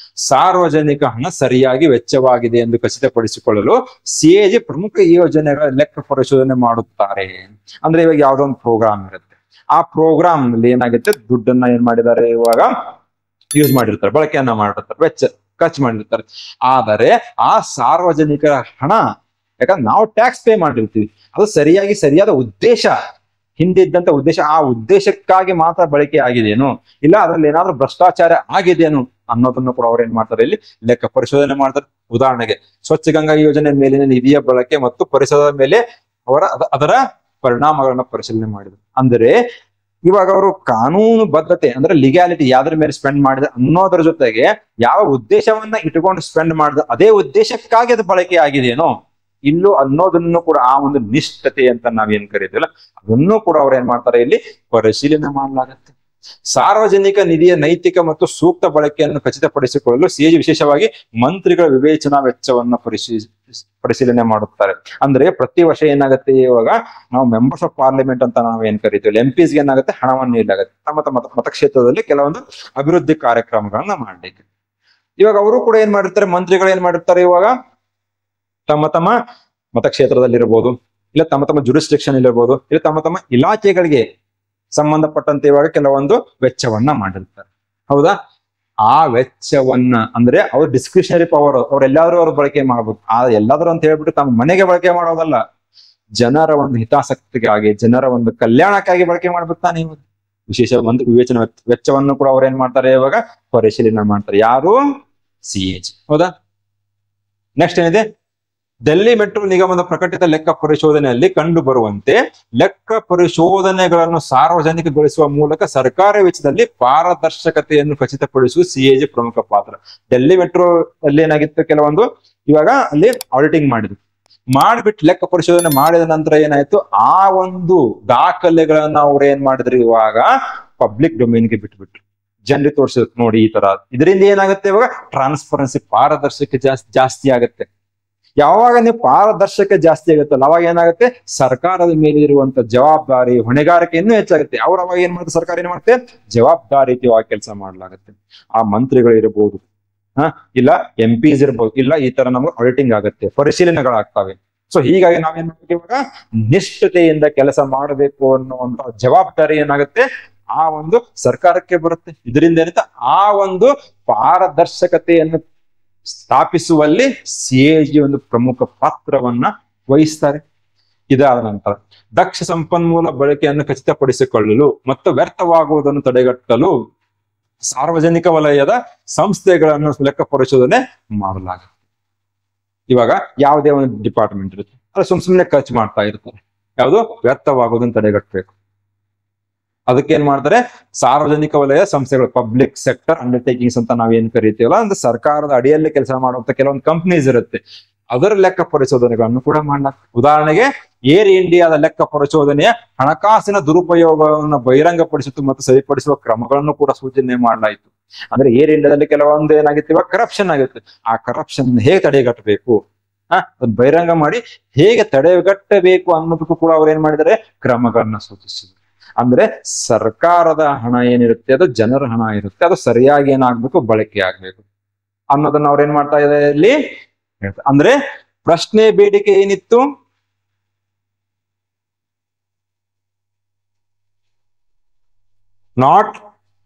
[SPEAKER 1] ಸಾರ್ವಜನಿಕ ಹಣ ಸರಿಯಾಗಿ ವೆಚ್ಚವಾಗಿದೆ ಎಂದು ಖಚಿತಪಡಿಸಿಕೊಳ್ಳಲು CAG ಪ್ರಮುಖ ಯೋಜನೆಗಳ ಲೆಕ್ಕ ಪರಿಶೋಧನೆ ಮಾಡುತ್ತಾರೆ. ಅಂದ್ರೆ ಇವಾಗ ಯಾವ್ದೋ ಒಂದು ಪ್ರೋಗ್ರಾಮ್ ಇರುತ್ತೆ, ಆ ಪ್ರೋಗ್ರಾಮ್ ನಲ್ಲಿ ಏನಾಗುತ್ತೆ, ದುಡ್ಡನ್ನ ಏನ್ ಮಾಡಿದ್ದಾರೆ ಇವಾಗ ಯೂಸ್ ಮಾಡಿರ್ತಾರೆ, ಬಳಕೆಯನ್ನ ಮಾಡಿರ್ತಾರೆ, ವೆಚ್ಚ ಖರ್ಚು ಮಾಡಿರ್ತಾರೆ. ಆದರೆ ಆ ಸಾರ್ವಜನಿಕರ ಹಣ, ಯಾಕಂದ್ರೆ ನಾವು ಟ್ಯಾಕ್ಸ್ ಪೇ ಮಾಡಿರ್ತೀವಿ, ಅದು ಸರಿಯಾದ ಉದ್ದೇಶ ಹಿಂದಿದ್ದಂತ ಉದ್ದೇಶ, ಆ ಉದ್ದೇಶಕ್ಕಾಗಿ ಮಾತ್ರ ಬಳಕೆ ಆಗಿದೆಯೇನು, ಇಲ್ಲ ಅದ್ರಲ್ಲಿ ಏನಾದ್ರೂ ಭ್ರಷ್ಟಾಚಾರ ಆಗಿದೆಯೇನು ಅನ್ನೋದನ್ನು ಕೂಡ ಅವ್ರು ಏನ್ ಮಾಡ್ತಾರೆ ಇಲ್ಲಿ ಲೆಕ್ಕ ಪರಿಶೋಧನೆ ಮಾಡ್ತಾರೆ. ಉದಾಹರಣೆಗೆ ಸ್ವಚ್ಛ ಗಂಗಾ ಯೋಜನೆ ಮೇಲಿನ ನಿಧಿಯ ಬಳಕೆ ಮತ್ತು ಪರಿಸರದ ಮೇಲೆ ಅದರ ಪರಿಣಾಮಗಳನ್ನ ಪರಿಶೀಲನೆ ಮಾಡಿದ್ರು. ಅಂದರೆ ಇವಾಗ ಅವರು ಕಾನೂನು ಬದ್ಧತೆ ಅಂದ್ರೆ ಲಿಗ್ಯಾಲಿಟಿ ಯಾವ್ದ್ರ ಮೇಲೆ ಸ್ಪೆಂಡ್ ಮಾಡಿದ ಅನ್ನೋದ್ರ ಜೊತೆಗೆ ಯಾವ ಉದ್ದೇಶವನ್ನ ಇಟ್ಕೊಂಡು ಸ್ಪೆಂಡ್ ಮಾಡಿದ ಅದೇ ಉದ್ದೇಶಕ್ಕಾಗಿ ಅದು ಬಳಕೆ ಆಗಿದೆಯೇನೋ ಇಲ್ಲೂ ಅನ್ನೋದನ್ನು ಕೂಡ ಆ ಒಂದು ನಿಷ್ಠತೆ ಅಂತ ನಾವೇನ್ ಕರೀತೀವಲ್ಲ ಅದನ್ನು ಕೂಡ ಅವ್ರು ಏನ್ ಮಾಡ್ತಾರೆ ಇಲ್ಲಿ ಪರಿಶೀಲನೆ ಮಾಡಲಾಗತ್ತೆ. ಸಾರ್ವಜನಿಕ ನಿಧಿಯ ನೈತಿಕ ಮತ್ತು ಸೂಕ್ತ ಬಳಕೆಯನ್ನು ಖಚಿತಪಡಿಸಿಕೊಳ್ಳಲು ಸಿಎಜಿ ವಿಶೇಷವಾಗಿ ಮಂತ್ರಿಗಳ ವಿವೇಚನಾ ವೆಚ್ಚವನ್ನು ಪರಿಶೀಲನೆ ಮಾಡುತ್ತಾರೆ. ಅಂದ್ರೆ ಪ್ರತಿ ವರ್ಷ ಏನಾಗುತ್ತೆ, ಇವಾಗ ನಾವು ಮೆಂಬರ್ಸ್ ಆಫ್ ಪಾರ್ಲಿಮೆಂಟ್ ಅಂತ ನಾವು ಏನ್ ಕರಿತೀವಿ, ಎಂಪಿಸ್ ಏನಾಗುತ್ತೆ, ಹಣವನ್ನು ನೀಡಲಾಗುತ್ತೆ ತಮ್ಮ ಮತಕ್ಷೇತ್ರದಲ್ಲಿ ಕೆಲವೊಂದು ಅಭಿವೃದ್ಧಿ ಕಾರ್ಯಕ್ರಮಗಳನ್ನ ಮಾಡ್ಲಿಕ್ಕೆ. ಇವಾಗ ಅವರು ಕೂಡ ಏನ್ ಮಾಡಿರ್ತಾರೆ, ಮಂತ್ರಿಗಳು ಏನ್ ಮಾಡಿರ್ತಾರೆ, ಇವಾಗ ತಮ್ಮ ಮತಕ್ಷೇತ್ರದಲ್ಲಿರ್ಬೋದು, ಇಲ್ಲ ತಮ್ಮ ಜುರಿಸ್ಡಿಕ್ಷನ್ ಇರ್ಬೋದು, ಇಲ್ಲ ತಮ್ಮ ಇಲಾಖೆಗಳಿಗೆ ಸಂಬಂಧಪಟ್ಟಂತೆ ಇವಾಗ ಕೆಲವೊಂದು ವೆಚ್ಚವನ್ನ ಮಾಡಿರ್ತಾರೆ. ಹೌದಾ? ಆ ವೆಚ್ಚವನ್ನ ಅಂದ್ರೆ ಅವ್ರ ಡಿಸ್ಕ್ರಿಷನರಿ ಪವರ್ ಅವ್ರೆಲ್ಲಾದ್ರೂ ಅವ್ರು ಬಳಕೆ ಮಾಡ್ಬೋದು. ಆ ಎಲ್ಲಾದ್ರೂ ಅಂತ ಹೇಳ್ಬಿಟ್ಟು ತಮ್ಮ ಮನೆಗೆ ಬಳಕೆ ಮಾಡೋದಲ್ಲ, ಜನರ ಒಂದು ಹಿತಾಸಕ್ತಿಗಾಗಿ, ಜನರ ಒಂದು ಕಲ್ಯಾಣಕ್ಕಾಗಿ ಬಳಕೆ ಮಾಡ್ಬೇಕು ತಾನೇ. ವಿಶೇಷ ಒಂದು ವಿವೇಚನಾ ವೆಚ್ಚವನ್ನು ಕೂಡ ಅವ್ರು ಏನ್ ಮಾಡ್ತಾರೆ, ಇವಾಗ ಪರಿಶೀಲನೆ ಮಾಡ್ತಾರೆ. ಯಾರು? ಸಿಎಜಿ. ಹೌದಾ? ನೆಕ್ಸ್ಟ್ ಏನಿದೆ, ಡೆಲ್ಲಿ ಮೆಟ್ರೋ ನಿಗಮದ ಪ್ರಕಟಿತ ಲೆಕ್ಕ ಪರಿಶೋಧನೆಯಲ್ಲಿ ಕಂಡು ಬರುವಂತೆ ಲೆಕ್ಕ ಪರಿಶೋಧನೆಗಳನ್ನು ಸಾರ್ವಜನಿಕಗೊಳಿಸುವ ಮೂಲಕ ಸರ್ಕಾರಿ ವೆಚ್ಚದಲ್ಲಿ ಪಾರದರ್ಶಕತೆಯನ್ನು ಖಚಿತಪಡಿಸುವ ಸಿಎಜಿ ಪ್ರಮುಖ ಪಾತ್ರ. ಡೆಲ್ಲಿ ಮೆಟ್ರೋ ಅಲ್ಲಿ ಏನಾಗಿತ್ತು, ಕೆಲವೊಂದು ಇವಾಗ ಅಲ್ಲಿ ಆಡಿಟಿಂಗ್ ಮಾಡಿಬಿಟ್ಟು ಲೆಕ್ಕ ಪರಿಶೋಧನೆ ಮಾಡಿದ ನಂತರ ಏನಾಯ್ತು, ಆ ಒಂದು ದಾಖಲೆಗಳನ್ನ ಅವ್ರು ಏನ್ ಮಾಡಿದ್ರು, ಇವಾಗ ಪಬ್ಲಿಕ್ ಡೊಮೇನ್ಗೆ ಬಿಟ್ಬಿಟ್ರು, ಜನರಿಗೆ ತೋರಿಸಿದ್ರು. ನೋಡಿ ಈ ತರ, ಇದರಿಂದ ಏನಾಗುತ್ತೆ, ಇವಾಗ ಟ್ರಾನ್ಸ್ಪರೆನ್ಸಿ, ಪಾರದರ್ಶಕ ಜಾಸ್ತಿ ಆಗುತ್ತೆ. ಯಾವಾಗ ನೀವು ಪಾರದರ್ಶಕ ಜಾಸ್ತಿ ಆಗುತ್ತಲ್ಲ ಅವಾಗ ಏನಾಗುತ್ತೆ, ಸರ್ಕಾರದ ಮೇಲೆ ಇರುವಂತ ಜವಾಬ್ದಾರಿ, ಹೊಣೆಗಾರಿಕೆ ಇನ್ನೂ ಹೆಚ್ಚಾಗುತ್ತೆ. ಅವ್ರು ಅವಾಗ ಏನ್ ಮಾಡುತ್ತೆ, ಸರ್ಕಾರ ಏನ್ ಮಾಡುತ್ತೆ, ಜವಾಬ್ದಾರಿಯುತವಾಗಿ ಕೆಲಸ ಮಾಡ್ಲಾಗುತ್ತೆ. ಆ ಮಂತ್ರಿಗಳು ಇರಬಹುದು, ಇಲ್ಲ ಎಂಪಿಸ್ ಇರ್ಬೋದು, ಇಲ್ಲ ಈ ತರ ನಮ್ಗೆ ಆಡಿಟಿಂಗ್ ಆಗುತ್ತೆ, ಪರಿಶೀಲನೆಗಳಾಗ್ತವೆ. ಸೊ ಹೀಗಾಗಿ ನಾವೇನ್ ಮಾಡ್ತೀವಿ, ಇವಾಗ ನಿಷ್ಠತೆಯಿಂದ ಕೆಲಸ ಮಾಡಬೇಕು ಅನ್ನುವಂತ ಜವಾಬ್ದಾರಿ ಏನಾಗುತ್ತೆ ಆ ಒಂದು ಸರ್ಕಾರಕ್ಕೆ ಬರುತ್ತೆ. ಇದರಿಂದ ಏನಿದೆ, ಆ ಒಂದು ಪಾರದರ್ಶಕತೆಯನ್ನು ಸ್ಥಾಪಿಸುವಲ್ಲಿ ಸಿಎಜಿ ಒಂದು ಪ್ರಮುಖ ಪಾತ್ರವನ್ನ ವಹಿಸ್ತಾರೆ. ಇದಾದ ನಂತರ ದಕ್ಷ ಸಂಪನ್ಮೂಲ ಬಳಕೆಯನ್ನು ಖಚಿತಪಡಿಸಿಕೊಳ್ಳಲು ಮತ್ತು ವ್ಯರ್ಥವಾಗುವುದನ್ನು ತಡೆಗಟ್ಟಲು ಸಾರ್ವಜನಿಕ ವಲಯದ ಸಂಸ್ಥೆಗಳನ್ನು ಲೆಕ್ಕ ಪರಿಶೋಧನೆ ಮಾಡಲಾಗುತ್ತೆ. ಇವಾಗ ಯಾವುದೇ ಒಂದು ಡಿಪಾರ್ಟ್ಮೆಂಟ್ ಇರುತ್ತೆ, ಅದು ಸುಮ್ಮನೆ ಖರ್ಚು ಮಾಡ್ತಾ ಇರ್ತಾರೆ. ಯಾವುದು? ವ್ಯರ್ಥವಾಗುವುದನ್ನು ತಡೆಗಟ್ಟಬೇಕು. ಅದಕ್ಕೆ ಏನ್ ಮಾಡ್ತಾರೆ, ಸಾರ್ವಜನಿಕ ವಲಯ ಸಂಸ್ಥೆಗಳು, ಪಬ್ಲಿಕ್ ಸೆಕ್ಟರ್ ಅಂಡರ್ಟೇಕಿಂಗ್ಸ್ ಅಂತ ನಾವೇನ್ ಕರಿತೀವಲ್ಲ, ಅಂದ್ರೆ ಸರ್ಕಾರದ ಅಡಿಯಲ್ಲಿ ಕೆಲಸ ಮಾಡುವಂತ ಕೆಲವೊಂದು ಕಂಪನೀಸ್ ಇರುತ್ತೆ, ಅದರ ಲೆಕ್ಕ ಪರಿಶೋಧನೆಗಳನ್ನು ಕೂಡ ಮಾಡಲಾಗ್ತದೆ. ಉದಾಹರಣೆಗೆ ಏರ್ ಇಂಡಿಯಾದ ಲೆಕ್ಕ ಪರಿಶೋಧನೆಯ ಹಣಕಾಸಿನ ದುರುಪಯೋಗವನ್ನು ಬಹಿರಂಗಪಡಿಸಿತು ಮತ್ತು ಸರಿಪಡಿಸುವ ಕ್ರಮಗಳನ್ನು ಕೂಡ ಸೂಚನೆ ಮಾಡಲಾಯಿತು. ಅಂದ್ರೆ ಏರ್ ಇಂಡಿಯಾದಲ್ಲಿ ಕೆಲವೊಂದು ಏನಾಗಿತ್ತು, ಇವಾಗ ಕರಪ್ಷನ್ ಆಗುತ್ತೆ. ಆ ಕರಪ್ಷನ್ ಹೇಗೆ ತಡೆಗಟ್ಟಬೇಕು, ಅದನ್ನ ಬಹಿರಂಗ ಮಾಡಿ ಹೇಗೆ ತಡೆಗಟ್ಟಬೇಕು ಅನ್ನೋದಕ್ಕೂ ಕೂಡ ಅವ್ರು ಏನ್ ಮಾಡಿದ್ದಾರೆ, ಕ್ರಮಗಳನ್ನ ಸೂಚಿಸಿದ್ರು. ಅಂದ್ರೆ ಸರ್ಕಾರದ ಹಣ ಏನಿರುತ್ತೆ ಅದು ಜನರ ಹಣ ಇರುತ್ತೆ, ಅದು ಸರಿಯಾಗಿ ಏನಾಗ್ಬೇಕು, ಬಳಕೆ ಆಗ್ಬೇಕು ಅನ್ನೋದನ್ನ ಅವ್ರು ಏನ್ ಮಾಡ್ತಾ ಇದ್ದಾರೆ ಇಲ್ಲಿ. ಅಂದ್ರೆ ಪ್ರಶ್ನೆ ಬೇಡಿಕೆ ಏನಿತ್ತು, not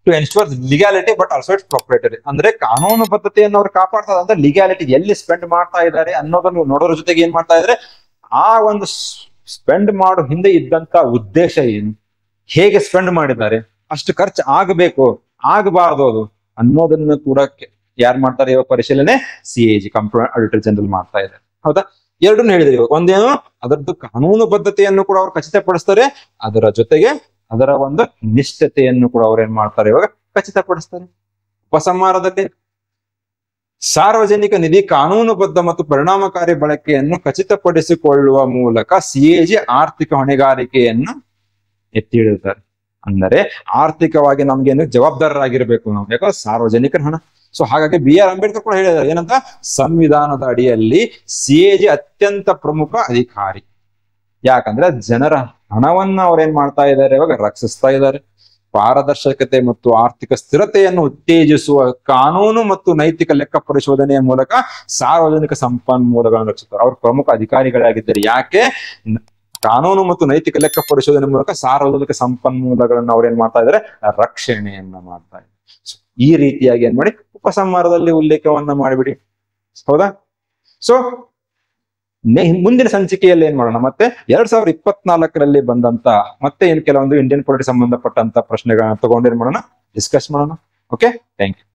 [SPEAKER 1] to ensure legality but also it's proprietary. ಅಂದ್ರೆ ಕಾನೂನು ಬದ್ಧತೆಯನ್ನು ಅವ್ರು ಕಾಪಾಡ್ತಾ ಅಂದ್ರೆ ಲಿಗ್ಯಾಲಿಟಿ ಎಲ್ಲಿ ಸ್ಪೆಂಡ್ ಮಾಡ್ತಾ ಇದ್ದಾರೆ ಅನ್ನೋದನ್ನು ನೋಡೋದ್ರ ಜೊತೆಗೆ ಏನ್ ಮಾಡ್ತಾ ಇದ್ದಾರೆ, ಆ ಒಂದು ಸ್ಪೆಂಡ್ ಮಾಡೋ ಹಿಂದೆ ಇದ್ದಂತ ಉದ್ದೇಶ ಏನು, ಹೇಗೆ ಸ್ಪೆಂಡ್ ಮಾಡಿದ್ದಾರೆ, ಅಷ್ಟು ಖರ್ಚು ಆಗಬೇಕು ಆಗಬಾರ್ದು ಅದು ಅನ್ನೋದನ್ನ ಕೂಡ ಯಾರು ಮಾಡ್ತಾರೆ, ಇವಾಗ ಪರಿಶೀಲನೆ ಸಿಎಜಿ ಕಂಪ್ಟ್ರೋಲರ್ ಆಡಿಟರ್ ಜನರಲ್ ಮಾಡ್ತಾ ಇದ್ದಾರೆ. ಹೌದಾ? ಎರಡನ್ನು ಹೇಳಿದ್ರೆ, ಇವಾಗ ಒಂದೇನು ಅದರದ್ದು ಕಾನೂನು ಬದ್ಧತೆಯನ್ನು ಕೂಡ ಅವ್ರು ಖಚಿತಪಡಿಸ್ತಾರೆ, ಅದರ ಜೊತೆಗೆ ಅದರ ಒಂದು ನಿಷ್ಠತೆಯನ್ನು ಕೂಡ ಅವ್ರು ಏನ್ ಮಾಡ್ತಾರೆ, ಇವಾಗ ಖಚಿತಪಡಿಸ್ತಾರೆ. ಉಪಸಂಹಾರದಲ್ಲಿ ಸಾರ್ವಜನಿಕ ನಿಧಿ ಕಾನೂನುಬದ್ಧ ಮತ್ತು ಪರಿಣಾಮಕಾರಿ ಬಳಕೆಯನ್ನು ಖಚಿತಪಡಿಸಿಕೊಳ್ಳುವ ಮೂಲಕ ಸಿಎಜಿ ಆರ್ಥಿಕ ಹೊಣೆಗಾರಿಕೆಯನ್ನು ಎತ್ತಿ ಹಿಡಿತಾರೆ. ಅಂದರೆ ಆರ್ಥಿಕವಾಗಿ ನಮ್ಗೇನು ಜವಾಬ್ದಾರರಾಗಿರ್ಬೇಕು ನಾವು, ಯಾಕಂದ್ರೆ ಸಾರ್ವಜನಿಕರ ಹಣ. ಸೊ ಹಾಗಾಗಿ BR ಅಂಬೇಡ್ಕರ್ ಕೂಡ ಹೇಳಿದ್ದಾರೆ ಏನಂತ, ಸಂವಿಧಾನದ ಅಡಿಯಲ್ಲಿ ಸಿಎಜಿ ಅತ್ಯಂತ ಪ್ರಮುಖ ಅಧಿಕಾರಿ. ಯಾಕಂದ್ರೆ ಜನರ ಹಣವನ್ನ ಅವ್ರೇನ್ ಮಾಡ್ತಾ ಇದ್ದಾರೆ, ಇವಾಗ ರಕ್ಷಿಸ್ತಾ ಇದ್ದಾರೆ. ಪಾರದರ್ಶಕತೆ ಮತ್ತು ಆರ್ಥಿಕ ಸ್ಥಿರತೆಯನ್ನು ಉತ್ತೇಜಿಸುವ ಕಾನೂನು ಮತ್ತು ನೈತಿಕ ಲೆಕ್ಕ ಪರಿಶೋಧನೆಯ ಮೂಲಕ ಸಾರ್ವಜನಿಕ ಸಂಪನ್ಮೂಲಗಳನ್ನು ರಕ್ಷಿಸ್ತಾರೆ. ಅವರು ಪ್ರಮುಖ ಅಧಿಕಾರಿಗಳಾಗಿದ್ದಾರೆ. ಯಾಕೆ? ಕಾನೂನು ಮತ್ತು ನೈತಿಕ ಲೆಕ್ಕ ಪರಿಶೋಧನೆ ಮೂಲಕ ಸಾರ್ವಜನಿಕ ಸಂಪನ್ಮೂಲಗಳನ್ನು ಅವ್ರೇನ್ ಮಾಡ್ತಾ ಇದ್ದಾರೆ, ರಕ್ಷಣೆಯನ್ನ ಮಾಡ್ತಾ ಇದ್ದಾರೆ. ಈ ರೀತಿಯಾಗಿ ಏನ್ ಮಾಡಿ ಉಪಸಂಹಾರದಲ್ಲಿ ಉಲ್ಲೇಖವನ್ನ ಮಾಡಿಬಿಡಿ. ಹೌದಾ? ಸೊ ಮುಂದಿನ ಸಂಚಿಕೆಯಲ್ಲಿ ಏನ್ ಮಾಡೋಣ, ಮತ್ತೆ 2024ರಲ್ಲಿ ಬಂದಂತ ಮತ್ತೆ ಏನ್ ಕೆಲವೊಂದು ಇಂಡಿಯನ್ ಪೊಲಿಟಿಕ್ಸ್ ಸಂಬಂಧಪಟ್ಟಂತ ಪ್ರಶ್ನೆಗಳನ್ನ ತಗೊಂಡೇನ್ ಮಾಡೋಣ, ಡಿಸ್ಕಸ್ ಮಾಡೋಣ. Okay, thank you.